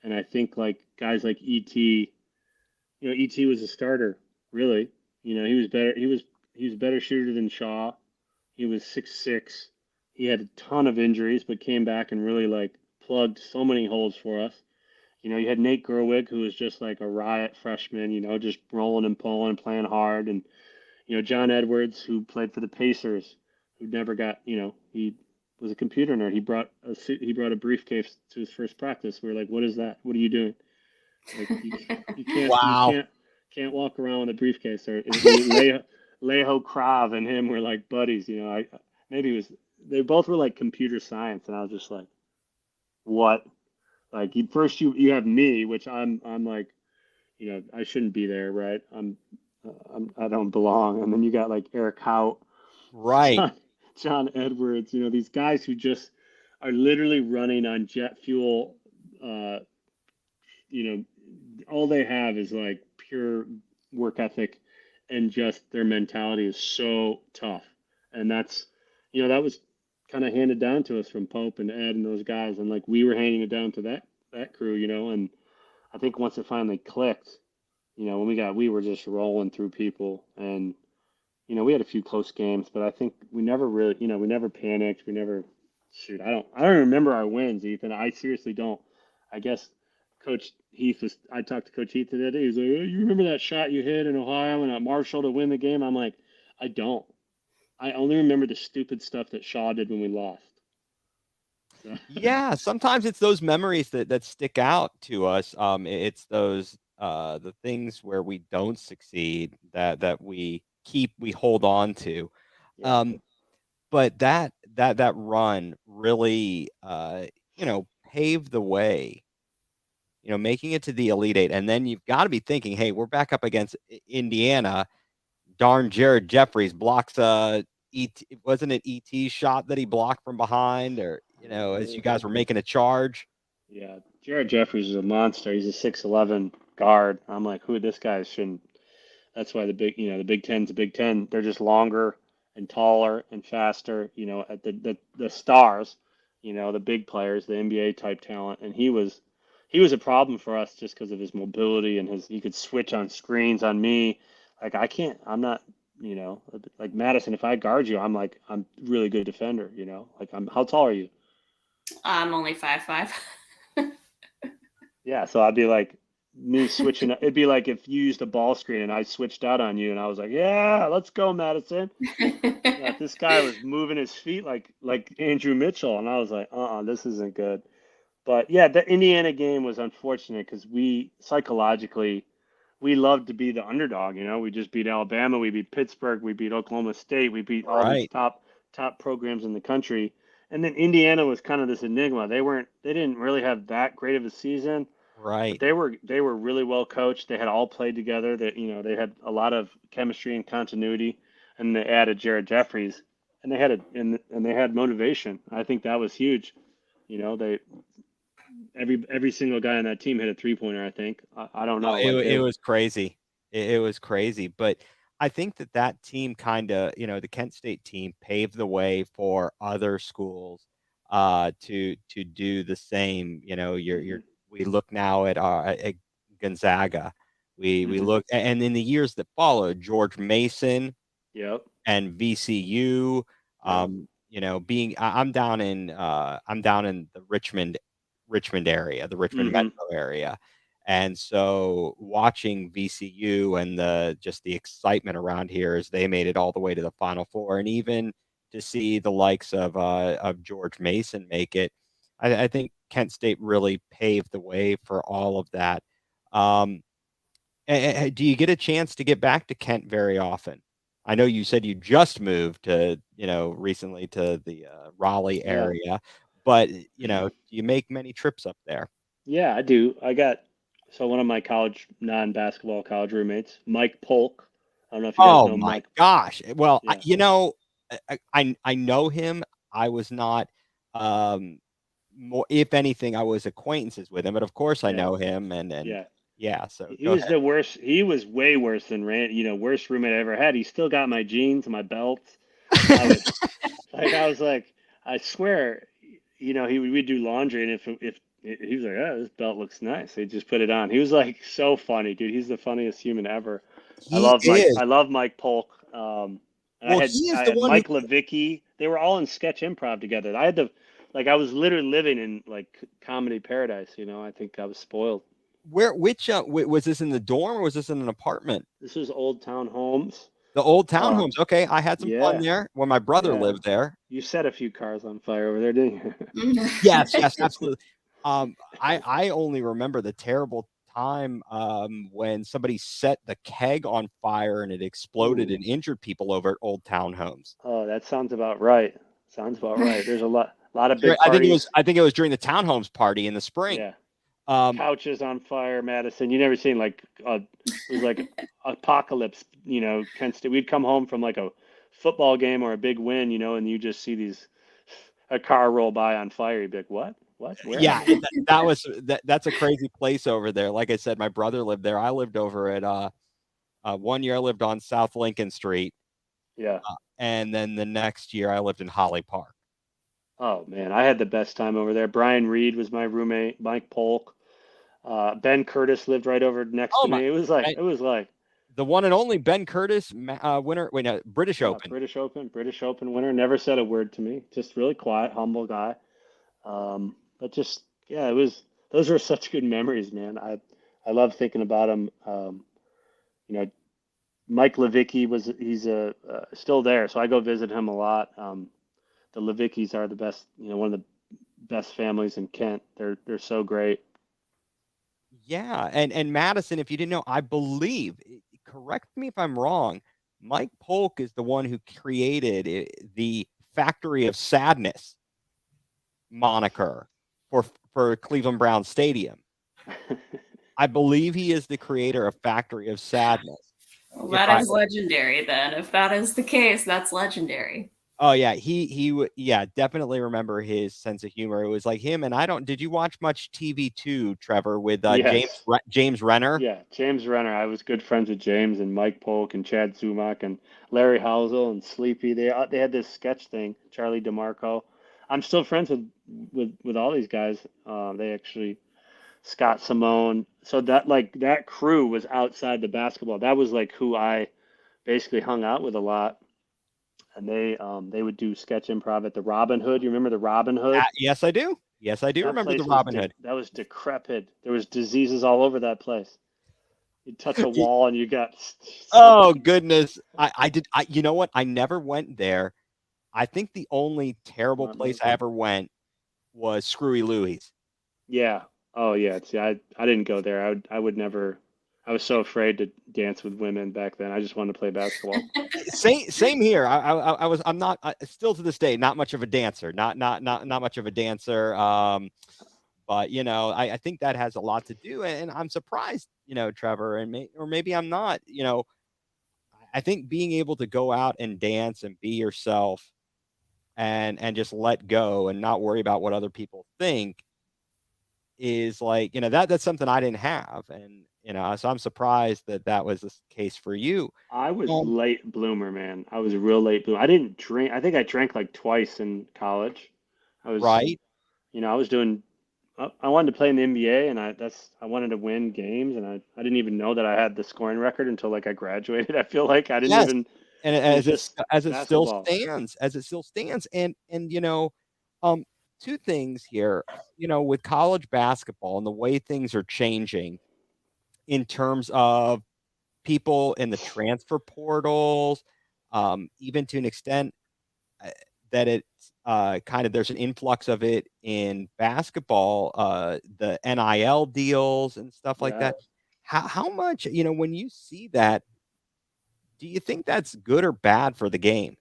And I think like guys like ET, ET was a starter, really. He was better. He was a better shooter than Shaw. He was 6'6". He had a ton of injuries, but came back and really like plugged so many holes for us. You had Nate Gerwig, who was just like a riot freshman, just rolling and pulling and playing hard. And, John Edwards, who played for the Pacers, who never got, he was a computer nerd. He brought a briefcase to his first practice. We were like, "What is that? What are you doing?" Like, you can't, Wow. you can't walk around with a briefcase. Or Leho Krav and him were like buddies. They both were like computer science, and I was just like, what? Like, first you have me, which I'm like, I shouldn't be there, right? I don't belong. And then you got like Eric Hout, Right. John Edwards, these guys who just are literally running on jet fuel. All they have is like pure work ethic, and just their mentality is so tough. And that's, that was kind of handed down to us from Pope and Ed and those guys, and like we were handing it down to that crew, and I think once it finally clicked, when we were just rolling through people, and we had a few close games, but I think we never really, we never panicked. We never, shoot, I don't remember our wins, Ethan. I seriously don't. I guess I talked to Coach Heath the other day. He's like, oh, you remember that shot you hit in Ohio and at Marshall to win the game? I'm like, I don't. I only remember the stupid stuff that Shaw did when we lost. So. Yeah, sometimes it's those memories that stick out to us. It's those the things where we don't succeed that we hold on to. Yeah. But that run really paved the way, making it to the Elite Eight, and then you've got to be thinking, hey, we're back up against Indiana. Darn Jared Jeffries blocks wasn't it ET shot that he blocked from behind, or as you guys were making a charge. Yeah, Jared Jeffries is a monster. He's a 6'11" guard. I'm like, who this guy shouldn't. That's why the Big Ten's the Big Ten. They're just longer and taller and faster. At the stars, the big players, the NBA type talent, and he was a problem for us just because of his mobility and he could switch on screens on me. Like I can't. I'm not. Like Madison. If I guard you, I'm really good defender. Like How tall are you? I'm only 5'5". Yeah, so I'd be like me switching. It'd be like if you used a ball screen and I switched out on you, and I was like, "Yeah, let's go, Madison." Yeah, this guy was moving his feet like Andrew Mitchell, and I was like, this isn't good." But yeah, the Indiana game was unfortunate because we psychologically we loved to be the underdog. We just beat Alabama, we beat Pittsburgh, we beat Oklahoma State, we beat all these Right. top programs in the country. And then Indiana was kind of this enigma. They didn't really have that great of a season, but Right. they were really well coached. They had all played together. That they had a lot of chemistry and continuity, and they added Jared Jeffries, and they had motivation. I think that was huge. They every single guy on that team hit a 3-pointer. I think I don't know. It was crazy. It was crazy, but I think that team kind of, the Kent State team paved the way for other schools to do the same. We look now at Gonzaga. We look, and in the years that followed, George Mason Yep. and VCU. Yep. I'm down in the Richmond area, the Richmond metro area. And so watching VCU and the excitement around here as they made it all the way to the Final Four, and even to see the likes of George Mason make it, I think Kent State really paved the way for all of that. Do you get a chance to get back to Kent very often? I know you said you just moved to, recently to the Raleigh area, but do you make many trips up there? Yeah, I do. So one of my non-basketball college roommates, Mike Polk. I don't know if you guys Oh know my Mike. gosh. Well, Yeah. I know him. I was not, more, if anything, I was acquaintances with him, but of course I know him, and Yeah. so He go was ahead. the worst. He was way worse than worst roommate I ever had. He still got my jeans and my belt. I was like, I swear, we'd do laundry, and if he was like, oh, this belt looks nice, he'd just put it on. He was like so funny, dude. He's the funniest human ever. He is. I love Mike Polk. And Well, he is I the had one who, Mike Levicki. They were all in sketch improv together. I had to, like, I was literally living in like comedy paradise. I think I was spoiled. was this in the dorm or was this in an apartment? This was Old Town Homes. The old townhomes. Okay, I had some fun Yeah, there when my brother yeah. lived there. You set a few cars on fire over there, didn't you? Yes, absolutely. I only remember the terrible time when somebody set the keg on fire and it exploded Ooh. and injured people over at Old Townhomes. Oh, that sounds about right. Sounds about right. There's a lot of big I think parties. it was during the townhomes party in the spring. Yeah. Couches on fire, Madison. You never seen it was like apocalypse, Kent State. We'd come home from like a football game or a big win, and you just see a car roll by on fire. You'd be like, what? Where? Yeah, that's a crazy place over there. Like I said, my brother lived there. I lived over at one year I lived on South Lincoln Street, Yeah. And then the next year I lived in Holly Park. Oh man, I had the best time over there. Brian Reed was my roommate. Mike Polk. Ben Curtis lived right over next Oh to my! me. It was like The one and only Ben Curtis, winner. Wait, no, British Open. British Open winner. Never said a word to me. Just really quiet, humble guy. But just yeah, it was. Those were such good memories, man. I love thinking about him. You know, Mike Levicki he's still there, so I go visit him a lot. The Levickis are the best. One of the best families in Kent. They're so great. Yeah, and Madison, if you didn't know, I believe. Correct me if I'm wrong. Mike Polk is the one who created the Factory of Sadness moniker for Cleveland Browns Stadium. I believe he is the creator of Factory of Sadness. Well, that is legendary then. If that is the case, that's legendary. Oh yeah, yeah, definitely remember his sense of humor. It was like him, and did you watch much TV2, Trevor, with Yes. James Renner? Yeah, James Renner. I was good friends with James and Mike Polk and Chad Zumock and Larry Housel and Sleepy. They had this sketch thing, Charlie DeMarco. I'm still friends with all these guys. They actually Scott Simone. So that crew was outside the basketball. That was like who I basically hung out with a lot. And they would do sketch improv at the Robin Hood. You remember the Robin Hood? Yes, I do. Yes, I do That remember the place was Robin Hood. that was decrepit. There was diseases all over that place. You touch a wall and you got Oh goodness. You know what? I never went there. I think the only terrible place I ever went was Screwy Louie's. Yeah. Oh yeah. See, I didn't go there. I would never. I was so afraid to dance with women back then. I just wanted to play basketball. Same here. I'm not still to this day not much of a dancer. Not much of a dancer. But I think that has a lot to do, and I'm surprised, Trevor, or maybe I'm not. I think being able to go out and dance and be yourself and just let go and not worry about what other people think is like, that's something I didn't have. And, so I'm surprised that was the case for you. I was late bloomer, man. I was a real late bloomer. I didn't drink. I think I drank like twice in college. I was, right. I was doing. I wanted to play in the NBA, and I wanted to win games, and I didn't even know that I had the scoring record until like I graduated. I feel like I didn't even. And as it still stands, and two things here, with college basketball and the way things are changing in terms of people in the transfer portals, even to an extent that it's kind of there's an influx of it in basketball, the NIL deals and stuff like that. How much, when you see that, do you think that's good or bad for the game?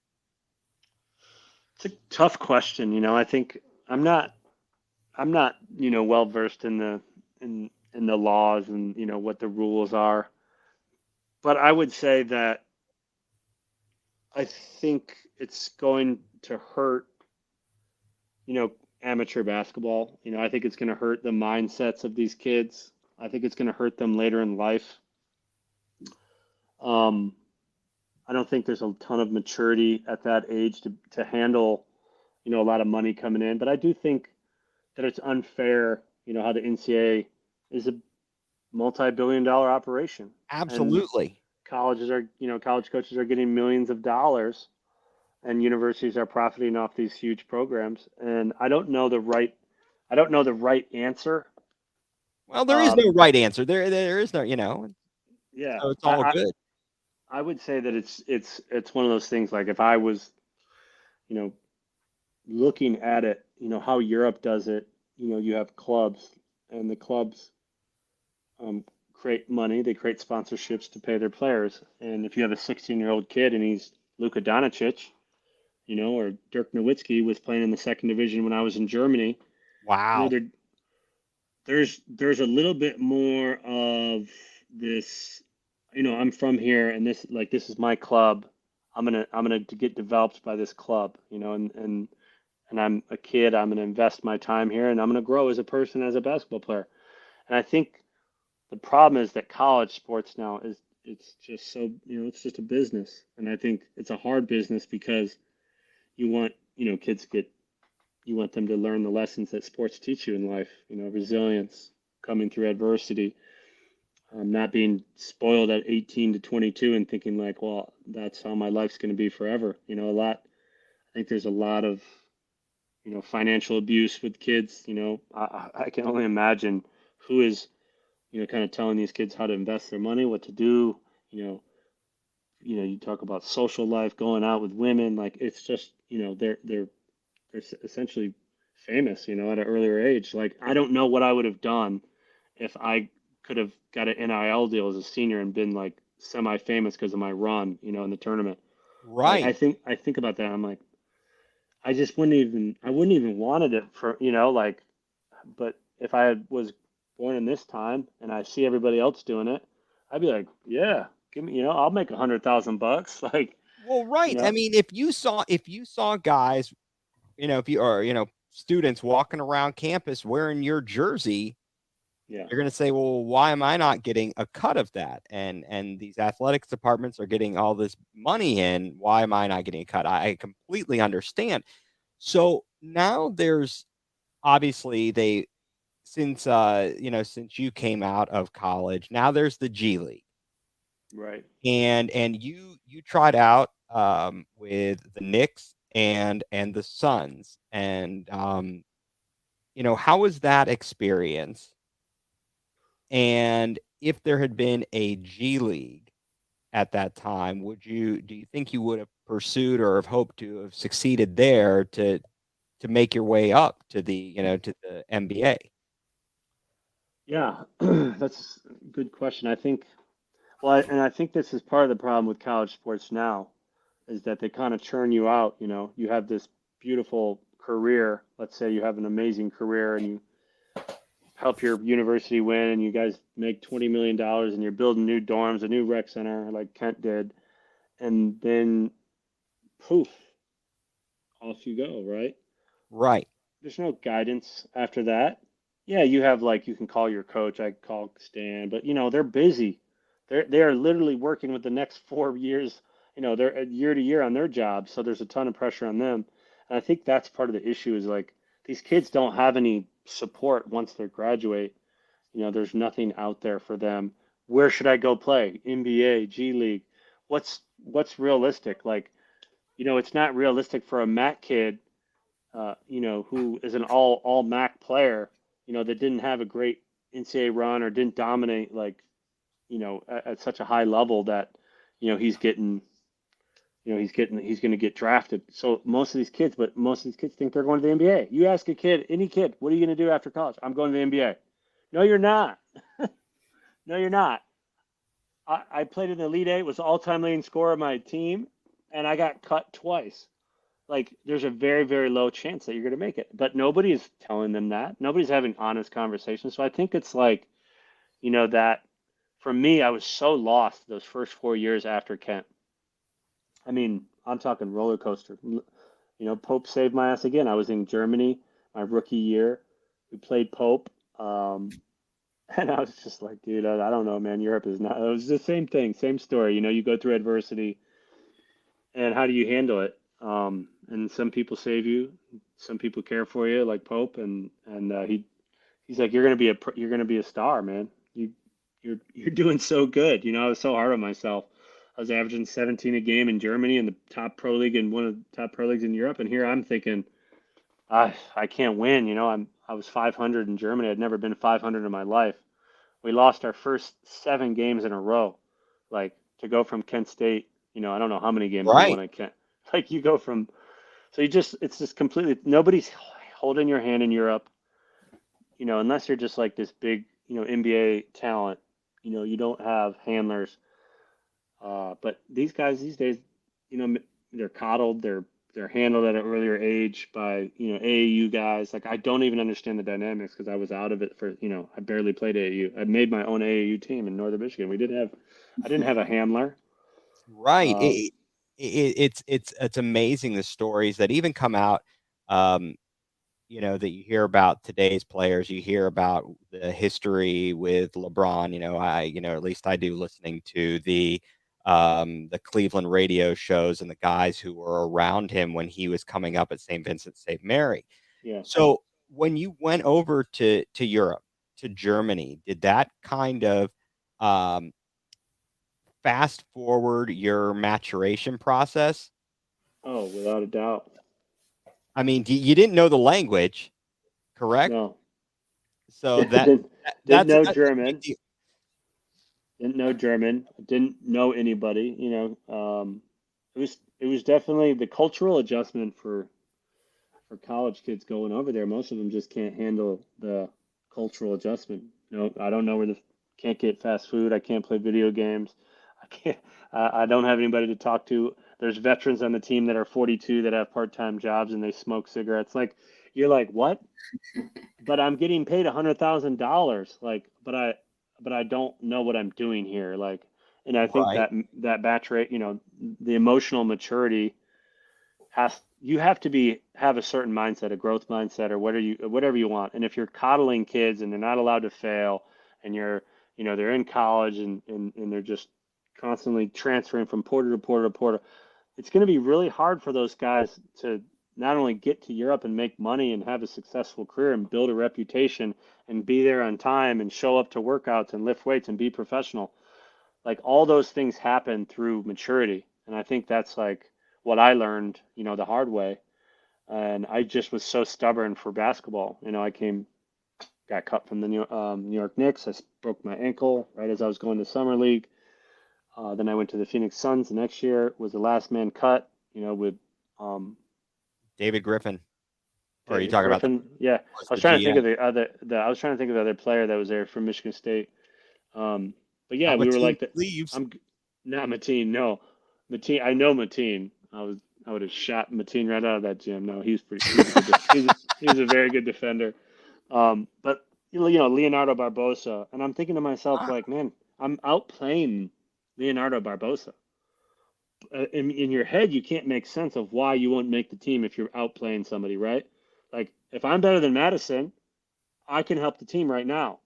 It's a tough question. I think I'm not well versed in the laws and what the rules are. But I would say that I think it's going to hurt, amateur basketball. I think it's going to hurt the mindsets of these kids. I think it's going to hurt them later in life. I don't think there's a ton of maturity at that age to handle, a lot of money coming in. But I do think that it's unfair, how the NCAA is a multi-billion-dollar operation. Absolutely. And college coaches are getting millions of dollars, and universities are profiting off these huge programs. And I don't know the right answer. Well, there is no right answer. There is no, Yeah, so it's all good. I would say that it's one of those things. Like if I was, looking at it, how Europe does it, you have clubs, and the clubs create money. They create sponsorships to pay their players. And if you have a 16-year-old kid and he's Luka Doncic, or Dirk Nowitzki was playing in the second division when I was in Germany. Wow. There's a little bit more of this. I'm from here, and this is my club. I'm gonna get developed by this club. And I'm a kid. I'm gonna invest my time here, and I'm gonna grow as a person, as a basketball player. And I think the problem is that college sports now it's just so, it's just a business. And I think it's a hard business because you want, kids to get, you want them to learn the lessons that sports teach you in life, resilience, coming through adversity, not being spoiled at 18 to 22 and thinking like, well, that's how my life's going to be forever. I think there's a lot of, financial abuse with kids. I can only imagine who is, kind of telling these kids how to invest their money, what to do. You know, you talk about social life, going out with women. Like it's just, they're essentially famous, at an earlier age. Like I don't know what I would have done if I could have got an NIL deal as a senior and been like semi-famous because of my run, in the tournament. Like Right. I think about that. I'm like, I wouldn't even wanted it for, like, but if was born in this time and I see everybody else doing it, I'd be like, yeah, give me, I'll make $100,000. Like, Well, you right. I know, mean, if you saw guys, if you are, students walking around campus wearing your jersey, yeah, you're going to say, well, why am I not getting a cut of that? And these athletics departments are getting all this money in. Why am I not getting a cut? I completely understand. So now there's obviously since you came out of college, now there's the G League. right. And you tried out with the Knicks and the Suns. And how was that experience? And if there had been a G League at that time, do you think you would have pursued or have hoped to have succeeded there to make your way up to to the NBA? Yeah, that's a good question. I think, well, and I think this is part of the problem with college sports now is that they kind of churn you out. You have this beautiful career. Let's say you have an amazing career and you help your university win and you guys make $20 million and you're building new dorms, a new rec center like Kent did. And then poof, off you go, right? Right. There's no guidance after that. Yeah, you have like you can call your coach. I call Stan, but they're busy. They are literally working with the next 4 years. They're year to year on their jobs, so there's a ton of pressure on them. And I think that's part of the issue is like these kids don't have any support once they graduate. There's nothing out there for them. Where should I go play? NBA, G League. What's realistic? Like, it's not realistic for a MAC kid who is an all MAC player, that didn't have a great NCAA run or didn't dominate like, at such a high level that, he's getting, he's going to get drafted. So most of these kids think they're going to the NBA. You ask a kid, any kid, what are you going to do after college? I'm going to the NBA. No, you're not. No, you're not. I played in the Elite Eight, was the all-time leading scorer of my team, and I got cut twice. Like there's a very, very low chance that you're going to make it. But nobody is telling them that. Nobody's having honest conversations. So I think it's like, that for me, I was so lost those first 4 years after Kent. I mean, I'm talking roller coaster. Pope saved my ass again. I was in Germany my rookie year. We played Pope. And I was just like, dude, I don't know, man. Europe is not, it was the same thing, same story. You go through adversity and how do you handle it? And some people save you, some people care for you, like Pope, and he's like, you're gonna be a star, man. You're doing so good. I was so hard on myself. I was averaging 17 a game in Germany in the top pro league and one of the top pro leagues in Europe, and here I'm thinking, I can't win. I was 500 in Germany. I'd never been 500 in my life. We lost our first 7 games in a row, like to go from Kent State. I don't know how many games we won Right. at Kent. Like you go from so it's just completely nobody's holding your hand in Europe, unless you're just like this big, NBA talent, you don't have handlers. But these guys these days, they're coddled, they're handled at an earlier age by, AAU guys. Like I don't even understand the dynamics because I was out of it for, I barely played AAU. I made my own AAU team in Northern Michigan. I didn't have a handler. Right. Um, It's amazing the stories that even come out. Um, that you hear about today's players. You hear about the history with LeBron. At least I do, listening to the Cleveland radio shows and the guys who were around him when he was coming up at St. Vincent St. Mary. Yeah. So when you went over to Europe, to Germany, did that kind of um, fast forward your maturation process? Oh, without a doubt. I mean, you didn't know the language, correct? No. So didn't that's know a big German. deal. Didn't know German. Didn't know anybody. It was definitely the cultural adjustment for college kids going over there. Most of them just can't handle the cultural adjustment. I don't know can't get fast food. I can't play video games. I can't. I don't have anybody to talk to. There's veterans on the team that are 42 that have part-time jobs and they smoke cigarettes. Like, you're like, what? But I'm getting paid $100,000. Like, but I don't know what I'm doing here. Like, and I think Right. that batch rate, the emotional maturity you have to have a certain mindset, a growth mindset, or whatever you want. And if you're coddling kids and they're not allowed to fail, and they're in college and they're just constantly transferring from porter to porter to porter, it's going to be really hard for those guys to not only get to Europe and make money and have a successful career and build a reputation and be there on time and show up to workouts and lift weights and be professional. Like, all those things happen through maturity. And I think that's like what I learned, the hard way. And I just was so stubborn for basketball. Got cut from the New York Knicks. I broke my ankle right as I was going to summer league. Then I went to the Phoenix Suns the next year, was the last man cut, with David Griffin. Or are you David talking about Griffin. Yeah, was I the was trying to think GM? of I was trying to think of the other player that was there from Michigan State. But yeah, we were Mateen like that. leaves. I'm not Mateen. No, Mateen. I know Mateen. I would have shot Mateen right out of that gym. No, he was a good. He was a very good defender. But Leonardo Barbosa, and I'm thinking to myself like, man, I'm outplaying Leonardo Barbosa. In your head, you can't make sense of why you won't make the team if you're outplaying somebody, right? Like, if I'm better than Madison, I can help the team right now.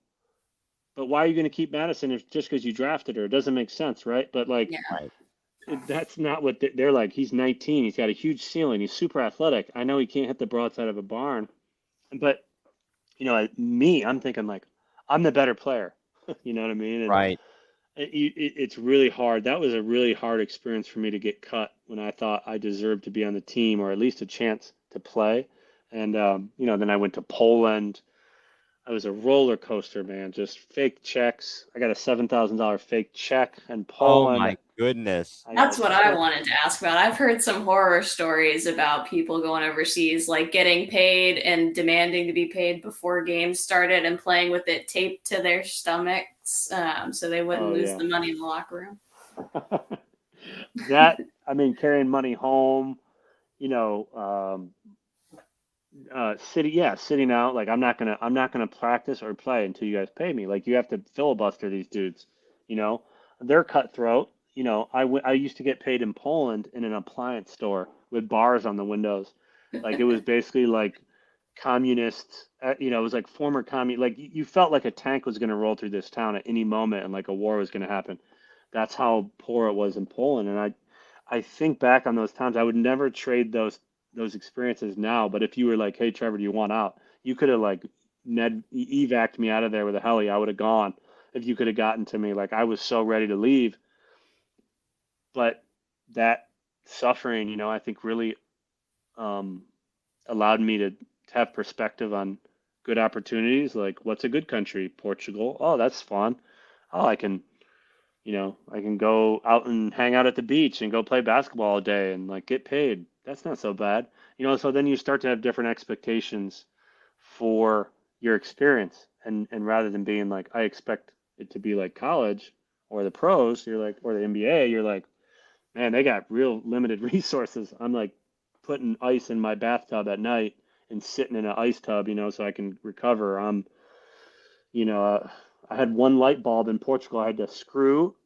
But why are you going to keep Madison if just because you drafted her? It doesn't make sense, right? But like, Yeah. Right. that's not what they're like. He's 19. He's got a huge ceiling. He's super athletic. I know he can't hit the broadside of a barn, but I'm thinking like, I'm the better player. You know what I mean? And Right. it's really hard. That was a really hard experience for me to get cut when I thought I deserved to be on the team or at least a chance to play. And then I went to Poland. I was a roller coaster, man. Just fake checks. I got a $7,000 fake check in Oh Poland. my goodness. I That's got what I wanted to ask about. I've heard some horror stories about people going overseas, like getting paid and demanding to be paid before games started and playing with it taped to their stomachs, so they wouldn't Oh lose yeah. the money in the locker room. Carrying money home, you know, sitting out. Like, I'm not gonna practice or play until you guys pay me. Like, you have to filibuster these dudes. You know, they're cutthroat. I used to get paid in Poland in an appliance store with bars on the windows. Like, it was basically like communist. It was like former communist. Like, you felt like a tank was gonna roll through this town at any moment, and like a war was gonna happen. That's how poor it was in Poland. And I think back on those times. I would never trade those experiences now. But if you were like, "Hey, Trevor, do you want out?" You could have like evac'd me out of there with a heli. I would have gone if you could have gotten to me. Like, I was so ready to leave. But that suffering, I think really um, allowed me to have perspective on good opportunities. Like, what's a good country? Portugal. Oh, that's fun. Oh, I can go out and hang out at the beach and go play basketball all day and like get paid. That's not so bad. So then you start to have different expectations for your experience. And rather than being like, I expect it to be like college or the pros, you're like, or the NBA, you're like, man, they got real limited resources. I'm like putting ice in my bathtub at night and sitting in an ice tub, so I can recover. You know, I had one light bulb in Portugal I had to screw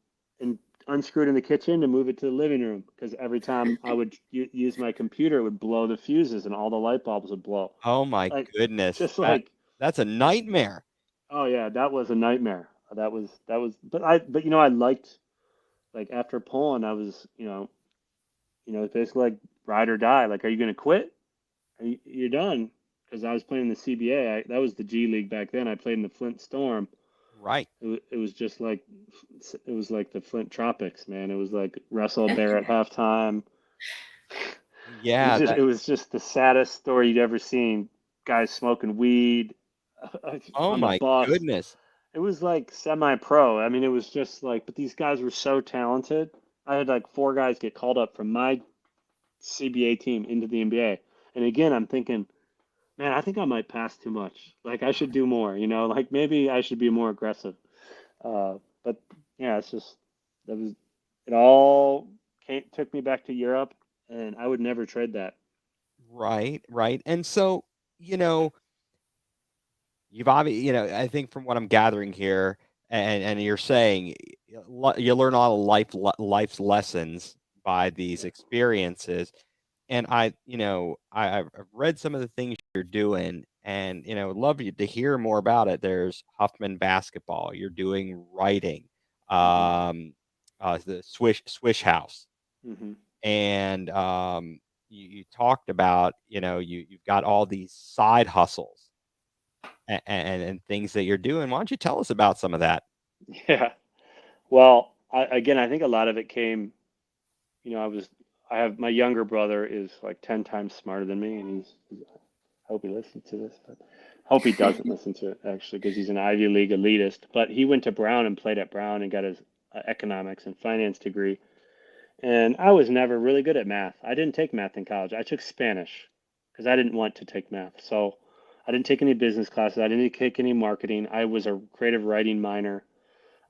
and unscrew it in the kitchen to move it to the living room because every time I would use my computer, it would blow the fuses and all the light bulbs would blow. Oh my Like, goodness. just like, That's a nightmare. oh yeah, that was a nightmare. But I liked, like, after Poland, I was, it's basically like ride or die. Like, are you going to quit? You're done. Because I was playing in the CBA. That was the G League back then. I played in the Flint Storm. Right. It was just like, it was like the Flint Tropics, man. It was like Russell Bear at halftime. Yeah. It was just the saddest story you'd ever seen. Guys smoking weed Oh on the my bus. goodness. It was like semi-pro. I mean, it was just like, but these guys were so talented. I had like 4 guys get called up from my CBA team into the NBA. And again, I'm thinking, man, I think I might pass too much. Like, I should do more, like maybe I should be more aggressive. But yeah, it's just, it all took me back to Europe, and I would never trade that. Right. Right. And so, you know, you've obviously, I think from what I'm gathering here, and you're saying you learn all the life's lessons by these experiences. And I've read some of the things you're doing, and would love you to hear more about it. There's Huffman basketball. You're doing writing, Hmm. the Swish House, Hmm. and you talked about you've got all these side hustles and things that you're doing. Why don't you tell us about some of that? Yeah. Well, I think a lot of it came, I have my younger brother is like 10 times smarter than me, and I hope he listens to this, but hope he doesn't listen to it actually, because he's an Ivy League elitist. But he went to Brown and played at Brown and got his economics and finance degree. And I was never really good at math. I didn't take math in college. I took Spanish because I didn't want to take math. So I didn't take any business classes. I didn't take any marketing. I was a creative writing minor.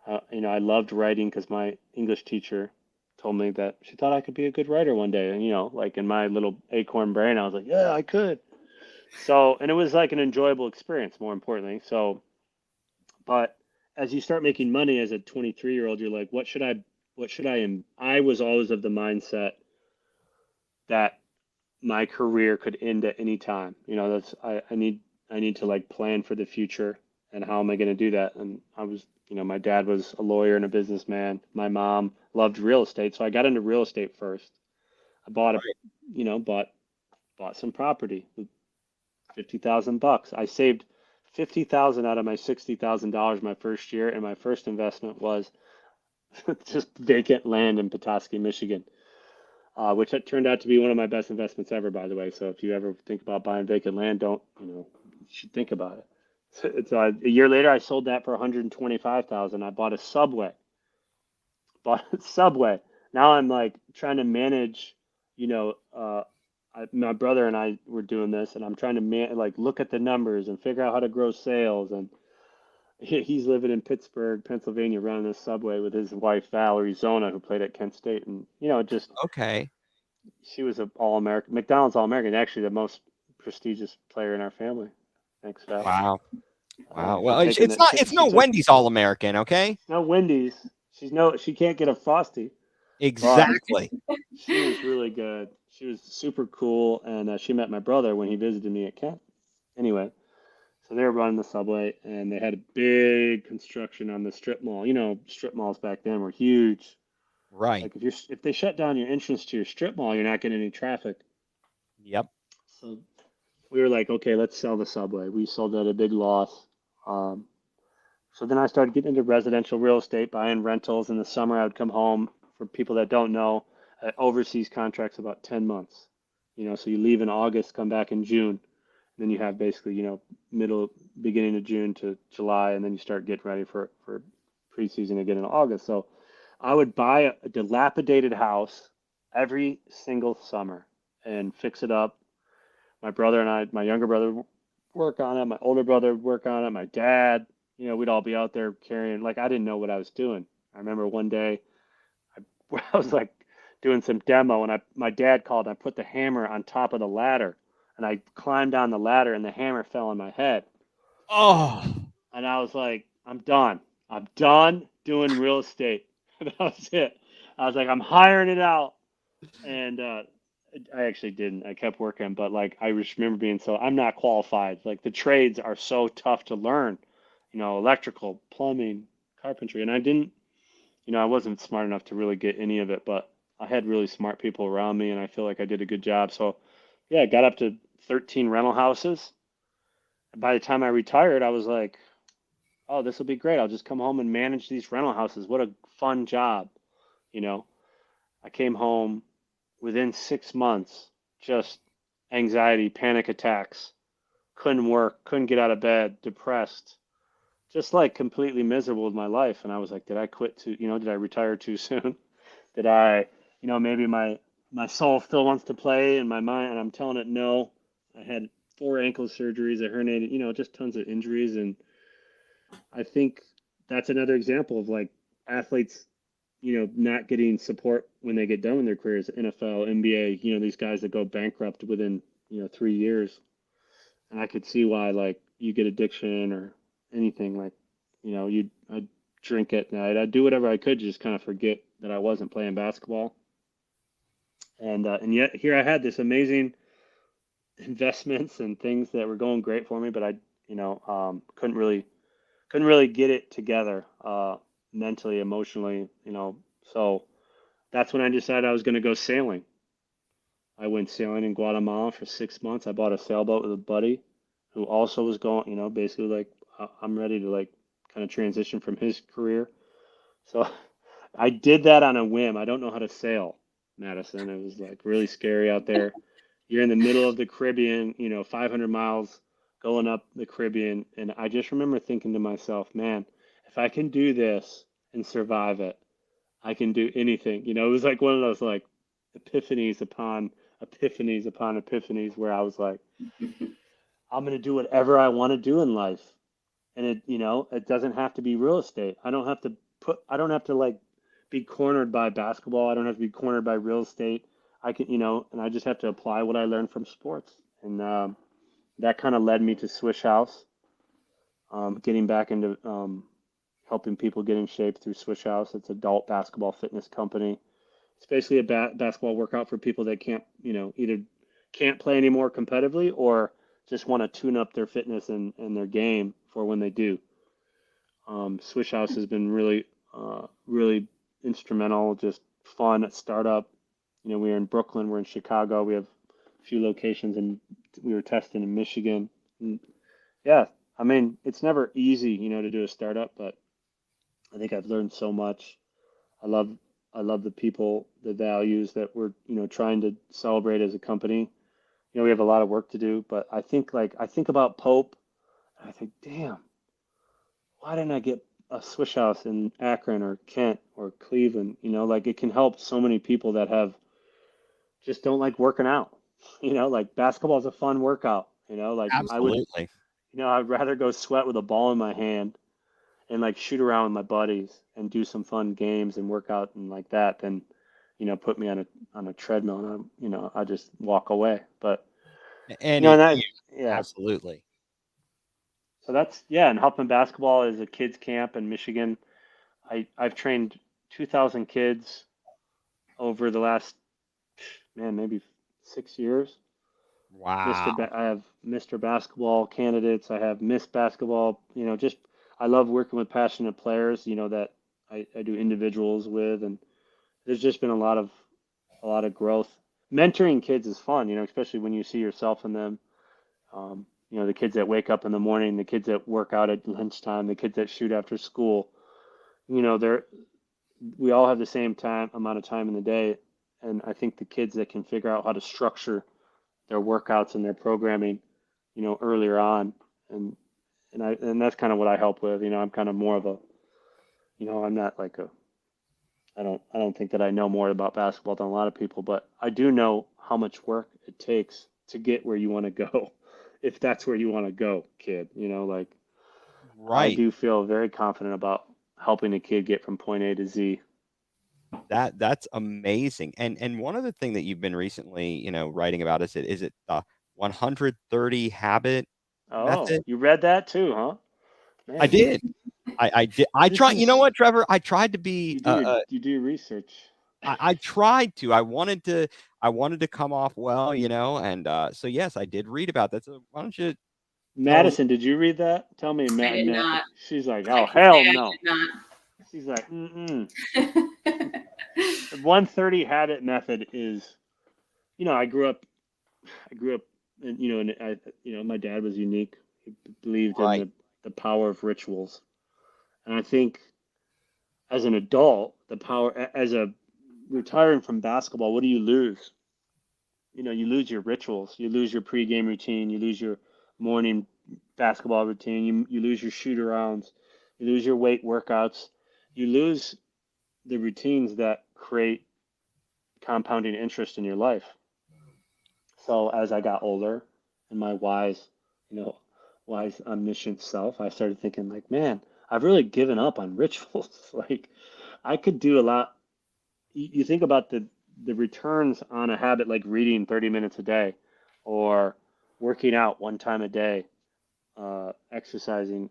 I loved writing because my English teacher told me that she thought I could be a good writer one day. And, like in my little acorn brain, I was like, yeah, I could. So, and it was like an enjoyable experience, more importantly. So, but as you start making money as a 23-year-old, you're like, I was always of the mindset that my career could end at any time. I need to like plan for the future, and how am I going to do that? And my dad was a lawyer and a businessman. My mom loved real estate, so I got into real estate first. I bought some property with $50,000. I saved 50,000 out of my $60,000 my first year, and my first investment was just vacant land in Petoskey, Michigan, which turned out to be one of my best investments ever, by the way. So if you ever think about buying vacant land, you should think about it. A year later, I sold that for 125,000. I bought a Subway. Now I'm like trying to manage, my brother and I were doing this, and I'm trying to like look at the numbers and figure out how to grow sales. And he's living in Pittsburgh, Pennsylvania, running this Subway with his wife Valerie Zona, who played at Kent State, and Okay. she was an All-American, McDonald's All-American, actually the most prestigious player in our family. Thanks, Val. Wow. Wow. For Well, taking it's not. It's she no took Wendy's All American. Okay. no Wendy's. She can't get a Frosty, but Exactly. she was really good. She was super cool, and she met my brother when he visited me at Kent. Anyway, so they were running the Subway, and they had a big construction on the strip mall. Strip malls back then were huge. Right. Like if they shut down your entrance to your strip mall, you're not getting any traffic. Yep. So we were like, okay, let's sell the Subway. We sold at a big loss. Um, so then I started getting into residential real estate, buying rentals. In the summer, I would come home. For people that don't know, overseas contracts about 10 months. So you leave in August, come back in June. Then you have basically, beginning of June to July, and then you start getting ready for preseason again in August. So I would buy a dilapidated house every single summer and fix it up. My brother and I, my younger brother, would work on it. My older brother would work on it. My dad, we'd all be out there carrying. Like, I didn't know what I was doing. I remember one day I was like doing some demo, and my dad called. And I put the hammer on top of the ladder, and I climbed down the ladder, and the hammer fell on my head. Oh. And I was like, I'm done. I'm done doing real estate. That was it. I was like, I'm hiring it out. And I actually didn't. I kept working, but like I just remember being so I'm not qualified. Like the trades are so tough to learn, electrical, plumbing, carpentry, and I didn't, I wasn't smart enough to really get any of it, but I had really smart people around me, and I feel like I did a good job. So yeah, I got up to 13 rental houses. And by the time I retired, I was like, oh, this will be great. I'll just come home and manage these rental houses. What a fun job, you know. I came home within 6 months, just anxiety, panic attacks, couldn't work, couldn't get out of bed, depressed, just like completely miserable with my life. And I was like, did I quit too, did I retire too soon? Did I, maybe my soul still wants to play in my mind and I'm telling it no. I had 4 ankle surgeries, I herniated, just tons of injuries. And I think that's another example of like athletes not getting support when they get done with their careers, NFL, NBA, these guys that go bankrupt within, 3 years. And I could see why, like, you get addiction or anything, like, I'd drink at night. I'd do whatever I could to just kind of forget that I wasn't playing basketball. And yet here I had this amazing investments and things that were going great for me, but I, couldn't really get it together, mentally, emotionally, So that's when I decided I was going to go sailing. I went sailing in Guatemala for 6 months. I bought a sailboat with a buddy who also was going, basically like I'm ready to like kind of transition from his career. So I did that on a whim. I don't know how to sail, Madison. It was like really scary out there. You're in the middle of the Caribbean, 500 miles going up the Caribbean. And I just remember thinking to myself, man, if I can do this and survive it, I can do anything. It was like one of those like epiphanies upon epiphanies upon epiphanies where I was like, I'm going to do whatever I want to do in life. And it doesn't have to be real estate. I don't have to like be cornered by basketball. I don't have to be cornered by real estate. I can, and I just have to apply what I learned from sports. And that kind of led me to Swish House, getting back into helping people get in shape through Swish House. It's an adult basketball fitness company. It's basically a basketball workout for people that can't, either can't play anymore competitively or just want to tune up their fitness and their game for when they do. Swish House has been really, really instrumental, just fun at startup. We're in Brooklyn, we're in Chicago, we have a few locations, and we were testing in Michigan. And yeah, I mean, it's never easy, to do a startup, but I think I've learned so much. I love the people, the values that we're, trying to celebrate as a company. We have a lot of work to do, but I think about Pope, and I think, damn, why didn't I get a Swish House in Akron or Kent or Cleveland? Like it can help so many people that have just don't like working out. Like basketball is a fun workout. Like Absolutely. I'd rather go sweat with a ball in my hand and like shoot around with my buddies and do some fun games and work out and like that than, put me on a treadmill and I just walk away. But And and that, yeah. absolutely. So that's, yeah, and Huffman Basketball is a kids camp in Michigan. I've trained 2,000 kids over the last, man, maybe 6 years. Wow. I have Mr. Basketball candidates. I have Miss Basketball. Just I love working with passionate players. That I do individuals with, and there's just been a lot of growth. Mentoring kids is fun. Especially when you see yourself in them. The kids that wake up in the morning, the kids that work out at lunchtime, the kids that shoot after school. We all have the same amount of time in the day, and I think the kids that can figure out how to structure their workouts and their programming, earlier on, and that's kind of what I help with. I'm kind of more of a, I'm not like I don't think that I know more about basketball than a lot of people, but I do know how much work it takes to get where you want to go, if that's where you want to go, kid. Like I Right. do feel very confident about helping a kid get from point A to Z. That's amazing. And one other thing that you've been recently, writing about is it the 130 habit Oh, method? you read that too, huh? I Man, did. I did. I this tried. You is know what, Trevor? I tried to be. you do your research. I tried to. I wanted to come off well, and so yes, I did read about that. So why don't you tell us? Madison, did you read that? Tell me, I Matt. did not. She's like, I oh can say hell I no. She's like, The 130 habit method is, I grew up, and my dad was unique. He believed in Right. the power of rituals, and I think as an adult, the power as a retiring from basketball, what do you lose? You lose your rituals, you lose your pregame routine, you lose your morning basketball routine, you lose your shoot arounds, you lose your weight workouts, you lose the routines that create compounding interest in your life. So as I got older and my wise omniscient self, I started thinking like, man, I've really given up on rituals. Like I could do a lot. You think about the returns on a habit like reading 30 minutes a day or working out one time a day, exercising,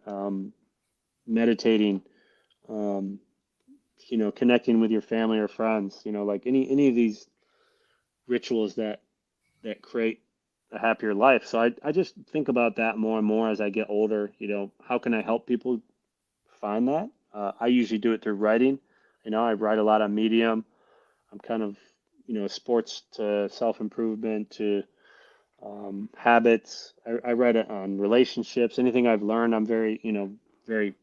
meditating, um, connecting with your family or friends, like any of these rituals that create a happier life. So I just think about that more and more as I get older. How can I help people find that? I usually do it through writing. I write a lot on Medium. I'm kind of, sports to self-improvement to habits. I write it on relationships. Anything I've learned, I'm very, very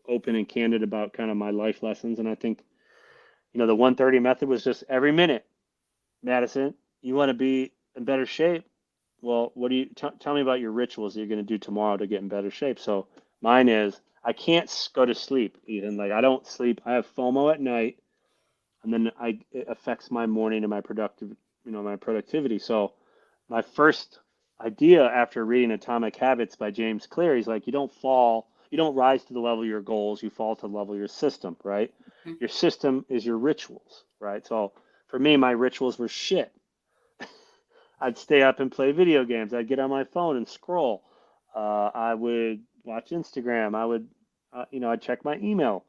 open and candid about kind of my life lessons. And I think, the 130 method was just every minute. Madison, you want to be in better shape? Well, what do you tell me about your rituals that you're going to do tomorrow to get in better shape? So mine is I can't go to sleep, Ethan. Like I don't sleep. I have FOMO at night, and then it affects my morning and my productivity. So my first idea after reading Atomic Habits by James Clear, he's like, you don't rise to the level of your goals, you fall to the level of your system, right? Your system is your rituals, right? So for me, my rituals were shit. I'd stay up and play video games. I'd get on my phone and scroll. I would watch Instagram. I'd check my email.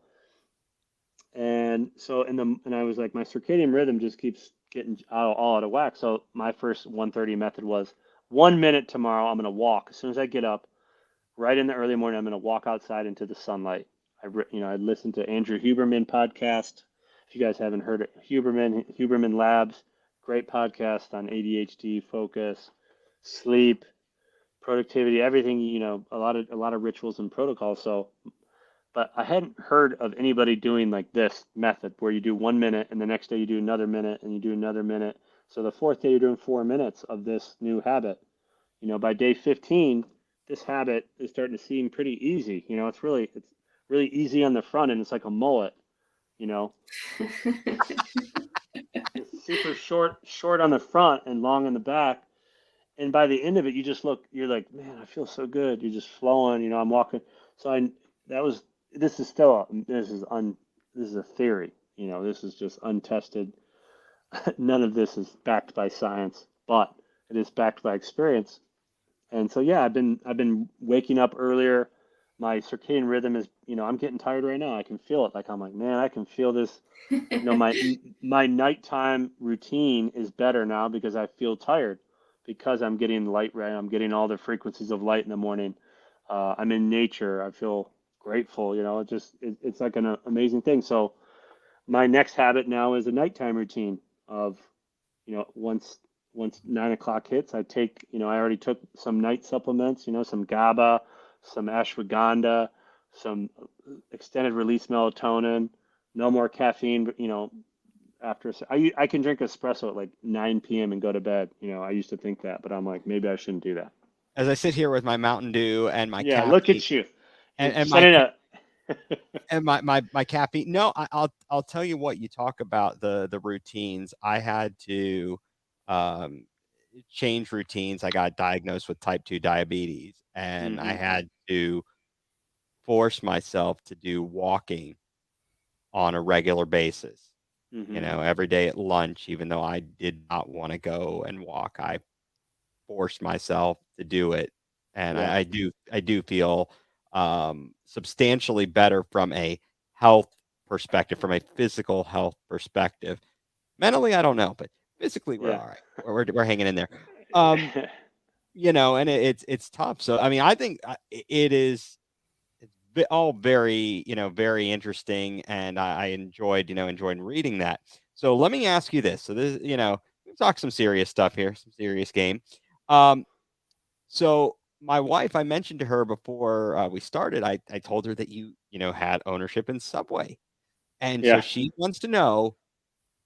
And so, and I was like, my circadian rhythm just keeps getting all out of whack. So my first 130 method was 1 minute tomorrow. I'm going to walk as soon as I get up, right in the early morning. I'm going to walk outside into the sunlight. I listened to Andrew Huberman podcast. If you guys haven't heard it, Huberman Labs, great podcast on ADHD, focus, sleep, productivity, everything. A lot of rituals and protocols. So, but I hadn't heard of anybody doing like this method where you do 1 minute and the next day you do another minute and you do another minute. So the fourth day you're doing 4 minutes of this new habit. By day 15, this habit is starting to seem pretty easy. It's really easy on the front and it's like a mullet. It's super short on the front and long in the back. And by the end of it, you're like, man, I feel so good. You're just flowing. I'm walking. So that was, this is still, this is a theory. This is just untested. None of this is backed by science, but it is backed by experience. And so, yeah, I've been waking up earlier. My circadian rhythm is, I'm getting tired right now. I can feel it. Like I'm like, man, I can feel this. My nighttime routine is better now because I feel tired because I'm getting light right. I'm getting all the frequencies of light in the morning. I'm in nature. I feel grateful. It's like an amazing thing. So my next habit now is a nighttime routine of, once 9 o'clock hits, I already took some night supplements, some GABA, some ashwagandha, some extended release melatonin, no more caffeine, but, I can drink espresso at like 9 p.m. and go to bed. I used to think that, but I'm like, maybe I shouldn't do that. As I sit here with my Mountain Dew and my Yeah, look caffeine at you. You're and sending a my caffeine. No, I'll tell you what. You talk about the routines. I had to um, change routines. I got diagnosed with type 2 diabetes, and I hmm had to force myself to do walking on a regular basis. hmm Every day at lunch, even though I did not want to go and walk, I forced myself to do it, and Yeah. I do feel substantially better from a health perspective, from a physical health perspective. Mentally, I don't know, but physically, we're Yeah. all right. We're hanging in there. Um, and it's tough. So, I mean, I think it is. It's all very, very interesting, and I enjoyed reading that. So let me ask you this. So this, we talk some serious stuff here, some serious game. Um, so my wife, I mentioned to her before we started, I told her that you had ownership in Subway, and so Yeah. she wants to know,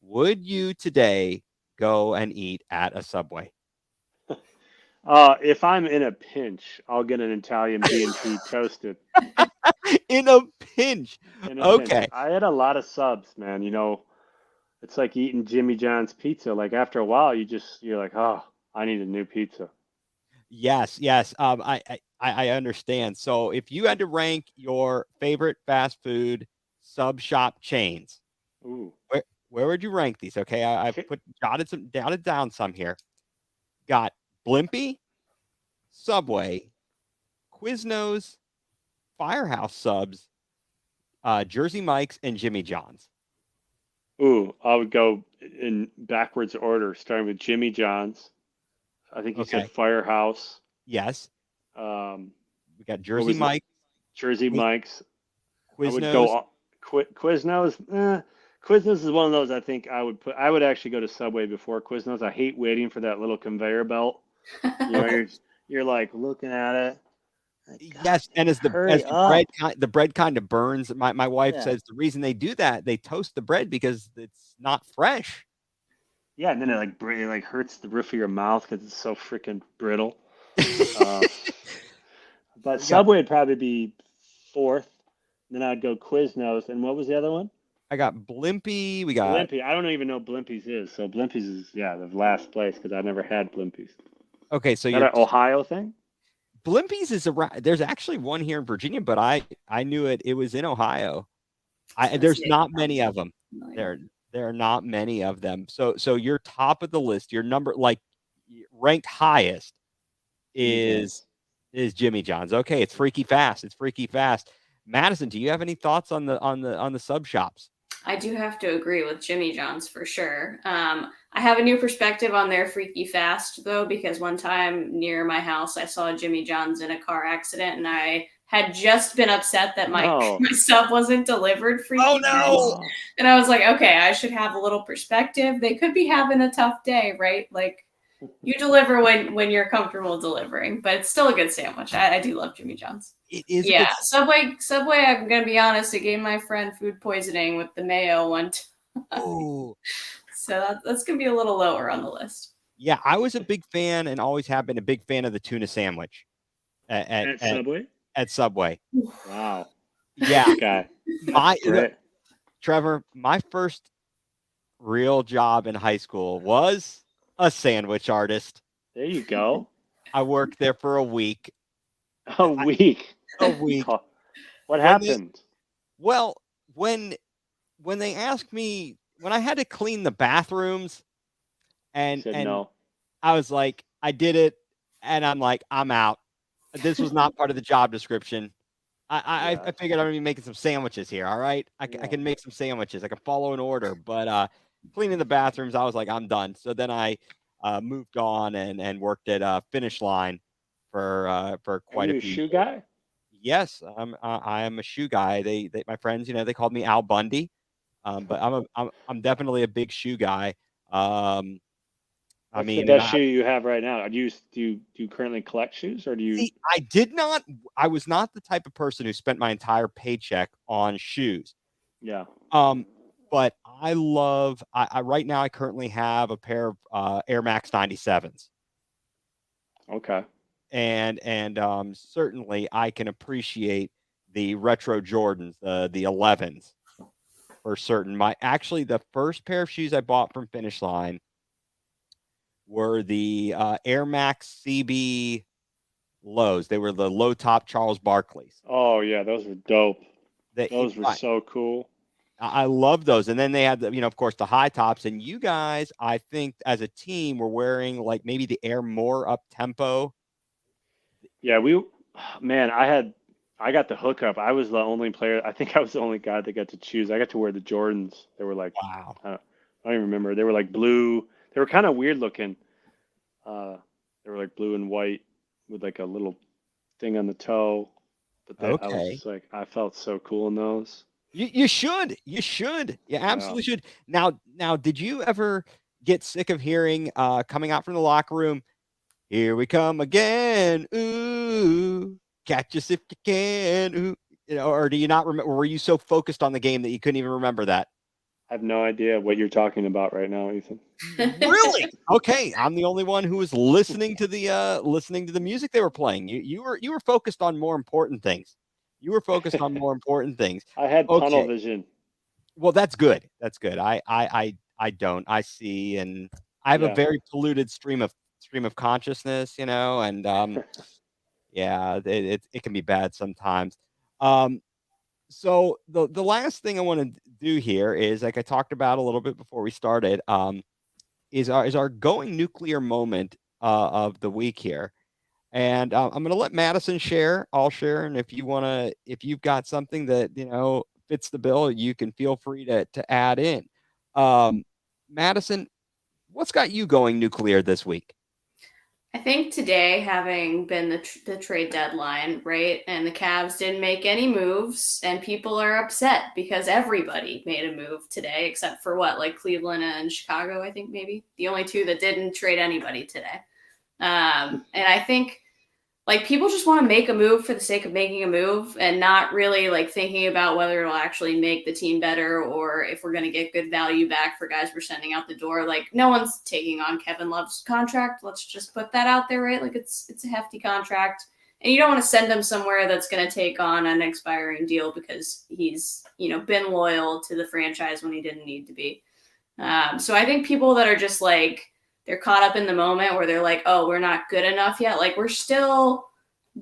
would you today go and eat at a Subway? If I'm in a pinch, I'll get an Italian B&T toasted In a pinch. in a pinch. Okay. I had a lot of subs, man. It's like eating Jimmy John's pizza. Like after a while, you're like, oh, I need a new pizza. Yes, yes. I understand. So if you had to rank your favorite fast food sub shop chains, Ooh. where would you rank these? Okay, I Ki- jotted down some here. Got Blimpie, Subway, Quiznos, Firehouse Subs, Jersey Mike's, and Jimmy John's. Ooh, I would go in backwards order, starting with Jimmy John's. I think you said Okay. Firehouse. Yes. Um, We got what Jersey was it? Mike, Jersey Mike's. I would go Quiznos. Quiznos. Quiznos is one of those I think I would put. I would actually go to Subway before Quiznos. I hate waiting for that little conveyor belt. Okay. You're like looking at it. Like, God, Yes, and as hurry bread up. the bread kind of burns, my wife Yeah. says the reason they do that, they toast the bread because it's not fresh. Yeah, and then it like hurts the roof of your mouth because it's so freaking brittle. Uh, but We got Subway would probably be fourth. Then I'd go Quiznos. And what was the other one? I got Blimpie, we got Blimpie. I don't even know what Blimpies is. So Blimpies is, yeah, the last place because I never had Blimpies. okay, so Is that your an Ohio thing? Blimpies is around. There's actually one here in Virginia, but I knew it was in Ohio. Let's There's see. not many of them. There are not many of them. So your top of the list, your number like ranked highest Jimmy is John's. Jimmy John's. Okay, it's freaky fast. It's freaky fast. Madison, do you have any thoughts on the sub shops? I do have to agree with Jimmy John's for sure. I have a new perspective on their freaky fast though, because one time near my house, I saw Jimmy John's in a car accident, and I had just been upset that my No. my sub wasn't delivered Oh freaky fast, no! Oh. and I was like, okay, I should have a little perspective. They could be having a tough day, right? Like you deliver when you're comfortable delivering, but it's still a good sandwich. I do love Jimmy John's. It is a Yeah, good. Subway. I'm gonna be honest. It gave my friend food poisoning with the mayo one time, Oh so that's gonna be a little lower on the list. yeah, I was a big fan and always have been a big fan of the tuna sandwich at at, At at, Subway? at Subway. Wow. Yeah, This guy. That's my great. Trevor, my first real job in high school was a sandwich artist. There you go. I worked there for a week. A week. A week. What When they happened? well, when they asked me when I had to clean the bathrooms You said and no. I was like, I did it, and I'm like, I'm out. This was not part of the job description. Yeah. I figured I'm gonna be making some sandwiches here. All right, I Yeah. can make some sandwiches. I can follow an order, but cleaning the bathrooms, I was like, I'm done. So then I moved on and worked at Finish Line for Are quite a you a few shoe years. guy? Yes, I am a shoe guy. They my friends, they called me Al Bundy, but I'm definitely a big shoe guy. Um, I What's the mean, and best I shoe you have right now? Do you currently collect shoes or do you? see. I did not. I was not the type of person who spent my entire paycheck on shoes. Yeah. Um, but I love. I right now I currently have a pair of Air Max 97s, Okay. and certainly I can appreciate the retro Jordans, the 11s for certain. My actually the first pair of shoes I bought from Finish Line were the Air Max CB lows. They were the low top Charles Barkley's. Oh yeah, those were dope. They, Those were so cool. I love those. And then they had of course, the high tops. And you guys, I think, as a team, were wearing like maybe the Air More up tempo. Yeah, man, I got the hookup. I was the only player. I think I was the only guy that got to choose. I got to wear the Jordans. They were like Wow. uh, I don't even remember. They were like blue. They were kind of weird looking. They were like blue and white with like a little thing on the toe. But I was Okay. just like, I felt so cool in those. You should. You should. You Yeah. absolutely should. Now, did you ever get sick of hearing coming out from the locker room, "Here we come again. Ooh, catch us if you can." Ooh. Or do you not remember? Or were you so focused on the game that you couldn't even remember that? I have no idea what you're talking about right now, Ethan. Really? Okay, I'm the only one who was listening to the music they were playing. You were focused on more important things. You were focused on more important things. I had tunnel Okay. vision. Well, that's good. That's good. I don't. I see, and I have a Yeah. very polluted stream of consciousness, and yeah, it can be bad sometimes. Um, so the last thing I want to do here is, like I talked about a little bit before we started, is our going nuclear moment of the week here. And I'm going to let Madison share. I'll share, and if you've got something that fits the bill, you can feel free to add in. Um, Madison, what's got you going nuclear this week? I think today, having been the trade deadline, right, and the Cavs didn't make any moves, and people are upset because everybody made a move today, except for like Cleveland and Chicago, I think maybe the only two that didn't trade anybody today. And I think like people just want to make a move for the sake of making a move and not really like thinking about whether it'll actually make the team better or if we're going to get good value back for guys we're sending out the door. Like no one's taking on Kevin Love's contract. Let's just put that out there, right? Like it's a hefty contract and you don't want to send him somewhere that's going to take on an expiring deal because he's, been loyal to the franchise when he didn't need to be. So I think people that are just like, they're caught up in the moment where they're like, oh, we're not good enough yet. Like we're still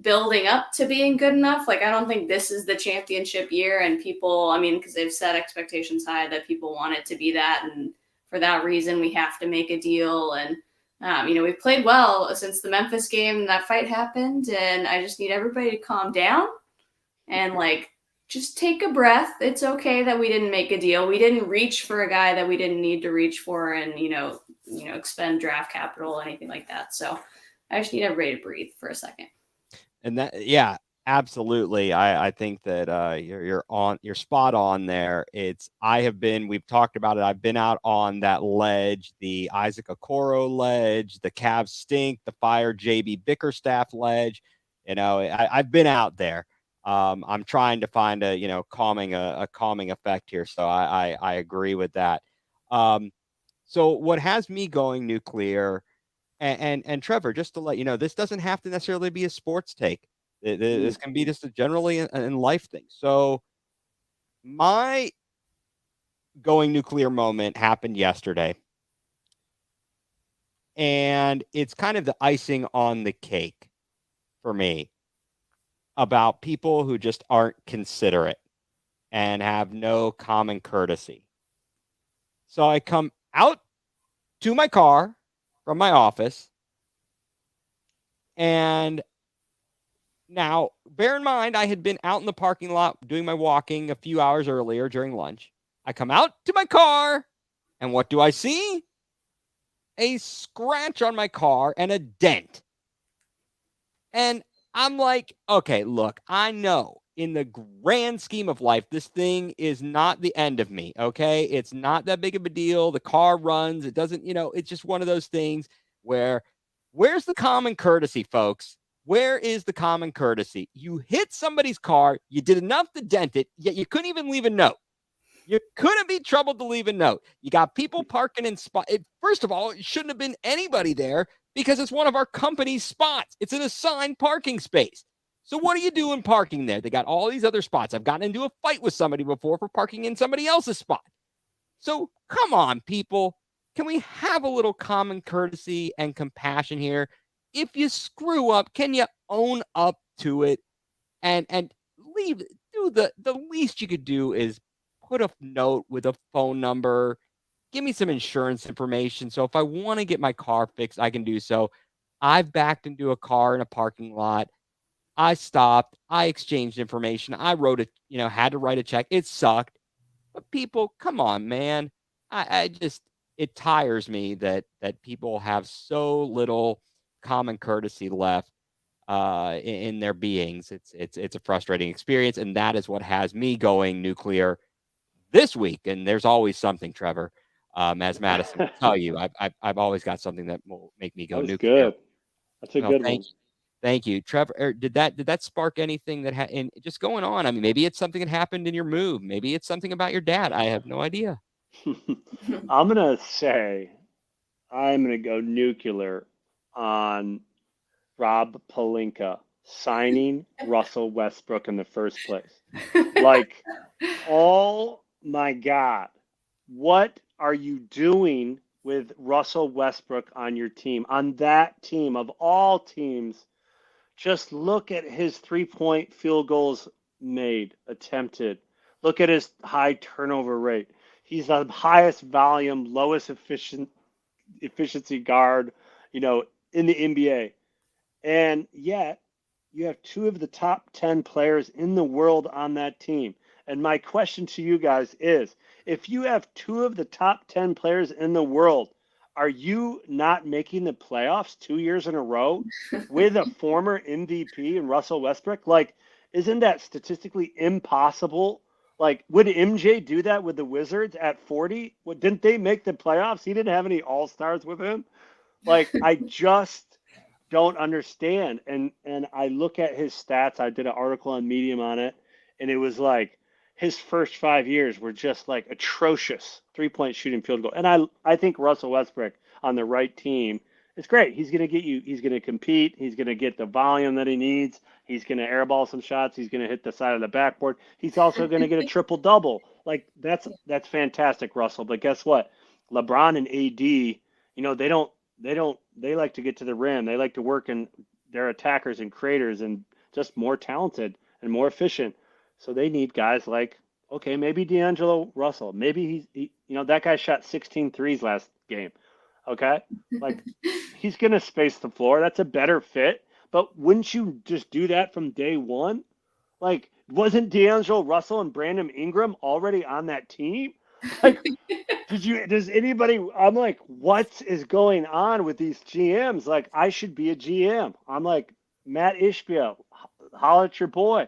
building up to being good enough. Like I don't think this is the championship year. And people, because they've set expectations high that people want it to be that. And for that reason, we have to make a deal. And, we've played well since the Memphis game. That fight happened. And I just need everybody to calm down and just take a breath. It's okay that we didn't make a deal. We didn't reach for a guy that we didn't need to reach for and, expend draft capital or anything like that. So I just need everybody to breathe for a second. And that, yeah, absolutely. I think that you're spot on there. We've talked about it. I've been out on that ledge, the Isaac Okoro ledge, the Cavs stink, the fire JB Bickerstaff ledge. I've been out there. I'm trying to find a calming effect here. So I agree with that. So what has me going nuclear, and Trevor, just to let you know, this doesn't have to necessarily be a sports take. This can be just a generally in life thing. So my going nuclear moment happened yesterday, and it's kind of the icing on the cake for me about people who just aren't considerate and have no common courtesy. So I come out to my car from my office, and now bear in mind I had been out in the parking lot doing my walking a few hours earlier during lunch. I come out to my car, and what do I see? A scratch on my car and a dent. And I'm like, okay, look, I know in the grand scheme of life, this thing is not the end of me. Okay. It's not that big of a deal. The car runs. It doesn't, it's just one of those things where's the common courtesy, folks? Where is the common courtesy? You hit somebody's car, you did enough to dent it, yet you couldn't even leave a note. You couldn't be troubled to leave a note. You got people parking in spot. First of all, it shouldn't have been anybody there because it's one of our company's spots. It's an assigned parking space. So what are you doing parking there? They got all these other spots. I've gotten into a fight with somebody before for parking in somebody else's spot. So come on, people. Can we have a little common courtesy and compassion here? If you screw up, can you own up to it and leave? The least you could do is put a note with a phone number, give me some insurance information. So if I want to get my car fixed, I can do so. I've backed into a car in a parking lot. I stopped. I exchanged information. I wrote had to write a check. It sucked. But people, come on, man. I just, it tires me that people have so little common courtesy left in their beings. It's a frustrating experience, and that is what has me going nuclear this week. And there's always something, Trevor. As Madison will tell you, I've always got something that will make me That go was nuclear. good. That's a Well, good one. thank you, Trevor. Did that spark anything that and just going on? I mean, maybe it's something that happened in your move. Maybe it's something about your dad. I have no idea. I'm gonna say I'm gonna go nuclear on Rob Pelinka signing Russell Westbrook in the first place. Like, oh my God, what are you doing with Russell Westbrook on your team? On that team of all teams, just look at his 3-point field goals made, attempted. Look at his high turnover rate. He's the highest volume, lowest efficiency guard, in the NBA. And yet, you have two of the top 10 players in the world on that team. And my question to you guys is, if you have two of the top 10 players in the world, are you not making the playoffs 2 years in a row with a former MVP in Russell Westbrook? Like, isn't that statistically impossible? Like, would MJ do that with the Wizards at 40? Didn't they make the playoffs? He didn't have any all-stars with him. Like, I just don't understand. And I look at his stats. I did an article on Medium on it, and it was like his first 5 years were just like atrocious 3-point shooting field goal. And I think Russell Westbrook on the right team is great. He's going to get you, he's going to compete, he's going to get the volume that he needs, he's going to airball some shots, he's going to hit the side of the backboard. He's also going to get a triple double. Like that's fantastic, Russell. But guess what? LeBron and AD, they like to get to the rim. They like to work in their attackers and creators and just more talented and more efficient. So they need guys like, okay, maybe D'Angelo Russell. Maybe that guy shot 16 threes last game. Okay. Like he's going to space the floor. That's a better fit. But wouldn't you just do that from day one? Like, wasn't D'Angelo Russell and Brandon Ingram already on that team? Like, does anybody, I'm like, what is going on with these GMs? Like, I should be a GM. I'm like, Matt Ishbia, holla at your boy.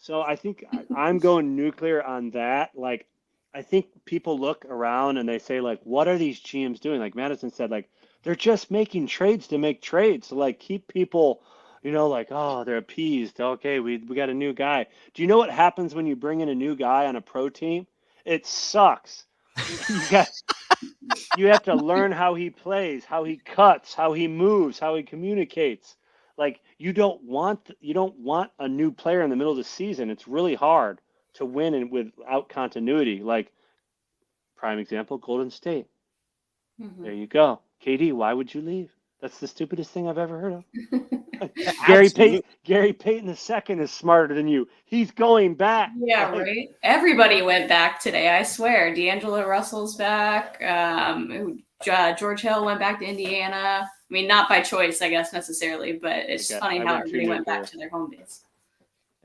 So I think I'm going nuclear on that. Like, I think people look around and they say, like, what are these GMs doing? Like Madison said, like, they're just making trades to make trades. So, like, keep people, like, oh, they're appeased. Okay, we got a new guy. Do you know what happens when you bring in a new guy on a pro team? It sucks. You have to learn how he plays, how he cuts, how he moves, how he communicates. Like you don't want a new player in the middle of the season. It's really hard to win without continuity. Like prime example, Golden State. Mm-hmm. There you go. KD, why would you leave? That's the stupidest thing I've ever heard of. Gary Payton II is smarter than you. He's going back. Yeah, right. Everybody went back today. I swear. D'Angelo Russell's back. George Hill went back to Indiana. I mean, not by choice, I guess necessarily, but it's funny how everybody went back to their home base.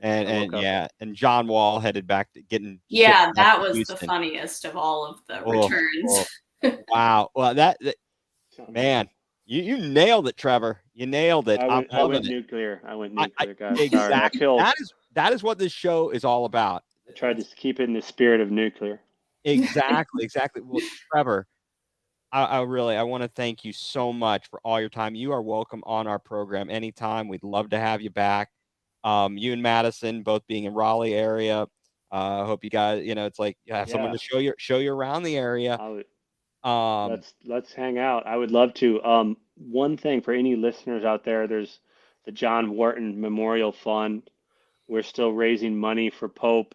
And John Wall headed back to getting. Yeah, that was the funniest of all of the returns. Wow. Well, that man. You nailed it, Trevor. You nailed it. I went nuclear. Guys. Exactly. That is what this show is all about. I tried to keep it in the spirit of nuclear. Exactly. Well, Trevor, I want to thank you so much for all your time. You are welcome on our program anytime. We'd love to have you back. You and Madison both being in Raleigh area. I hope you guys, it's like you have someone to show you around the area. Let's hang out. I would love to. One thing for any listeners out there, there's the John Wharton Memorial Fund. We're still raising money for Pope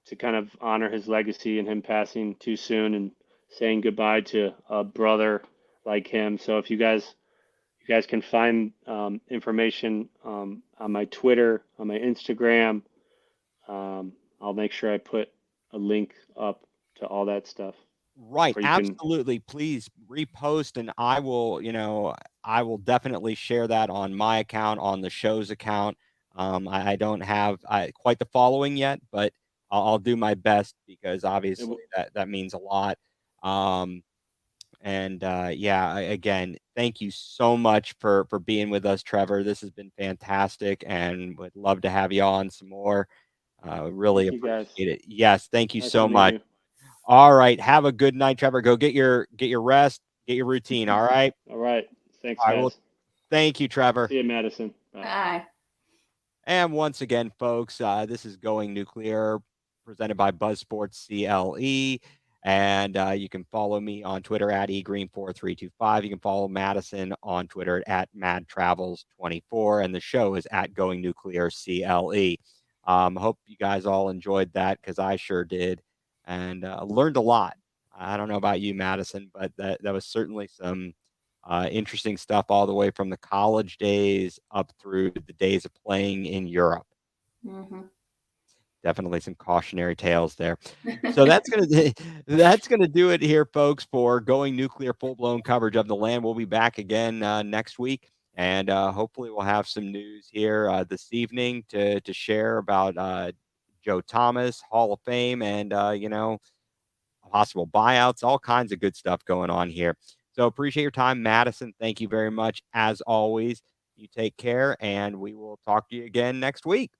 to kind of honor his legacy and him passing too soon and saying goodbye to a brother like him. So if you guys can find information on my Twitter, on my Instagram, I'll make sure I put a link up to all that stuff. Right. Absolutely. Please repost, and I will definitely share that on my account, on the show's account. I don't have quite the following yet, but I'll do my best because obviously that means a lot. And again, thank you so much for being with us, Trevor. This has been fantastic, and would love to have you on some more. Really Thank you guys. appreciate it. Yes, thank you Nice so meeting much. you. All right, have a good night, Trevor. Go get your rest, get your routine. All right. All right. Thanks, All right. Well, guys. thank you, Trevor. See you, Madison. Bye. Bye. And once again, folks, this is Going Nuclear, presented by Buzz Sports CLE. And you can follow me on Twitter at egreen4325. You can follow Madison on Twitter at madtravels24. And the show is at Going Nuclear CLE. Hope you guys all enjoyed that, because I sure did, and learned a lot. I don't know about you, Madison, but that was certainly some interesting stuff, all the way from the college days up through the days of playing in Europe. Mm-hmm. Definitely some cautionary tales there. So that's gonna do it here, folks, for Going Nuclear full blown coverage of the land. We'll be back again next week, and hopefully we'll have some news here this evening to share about Joe Thomas, Hall of Fame, and possible buyouts, all kinds of good stuff going on here. So appreciate your time, Madison. Thank you very much. As always, you take care, and we will talk to you again next week.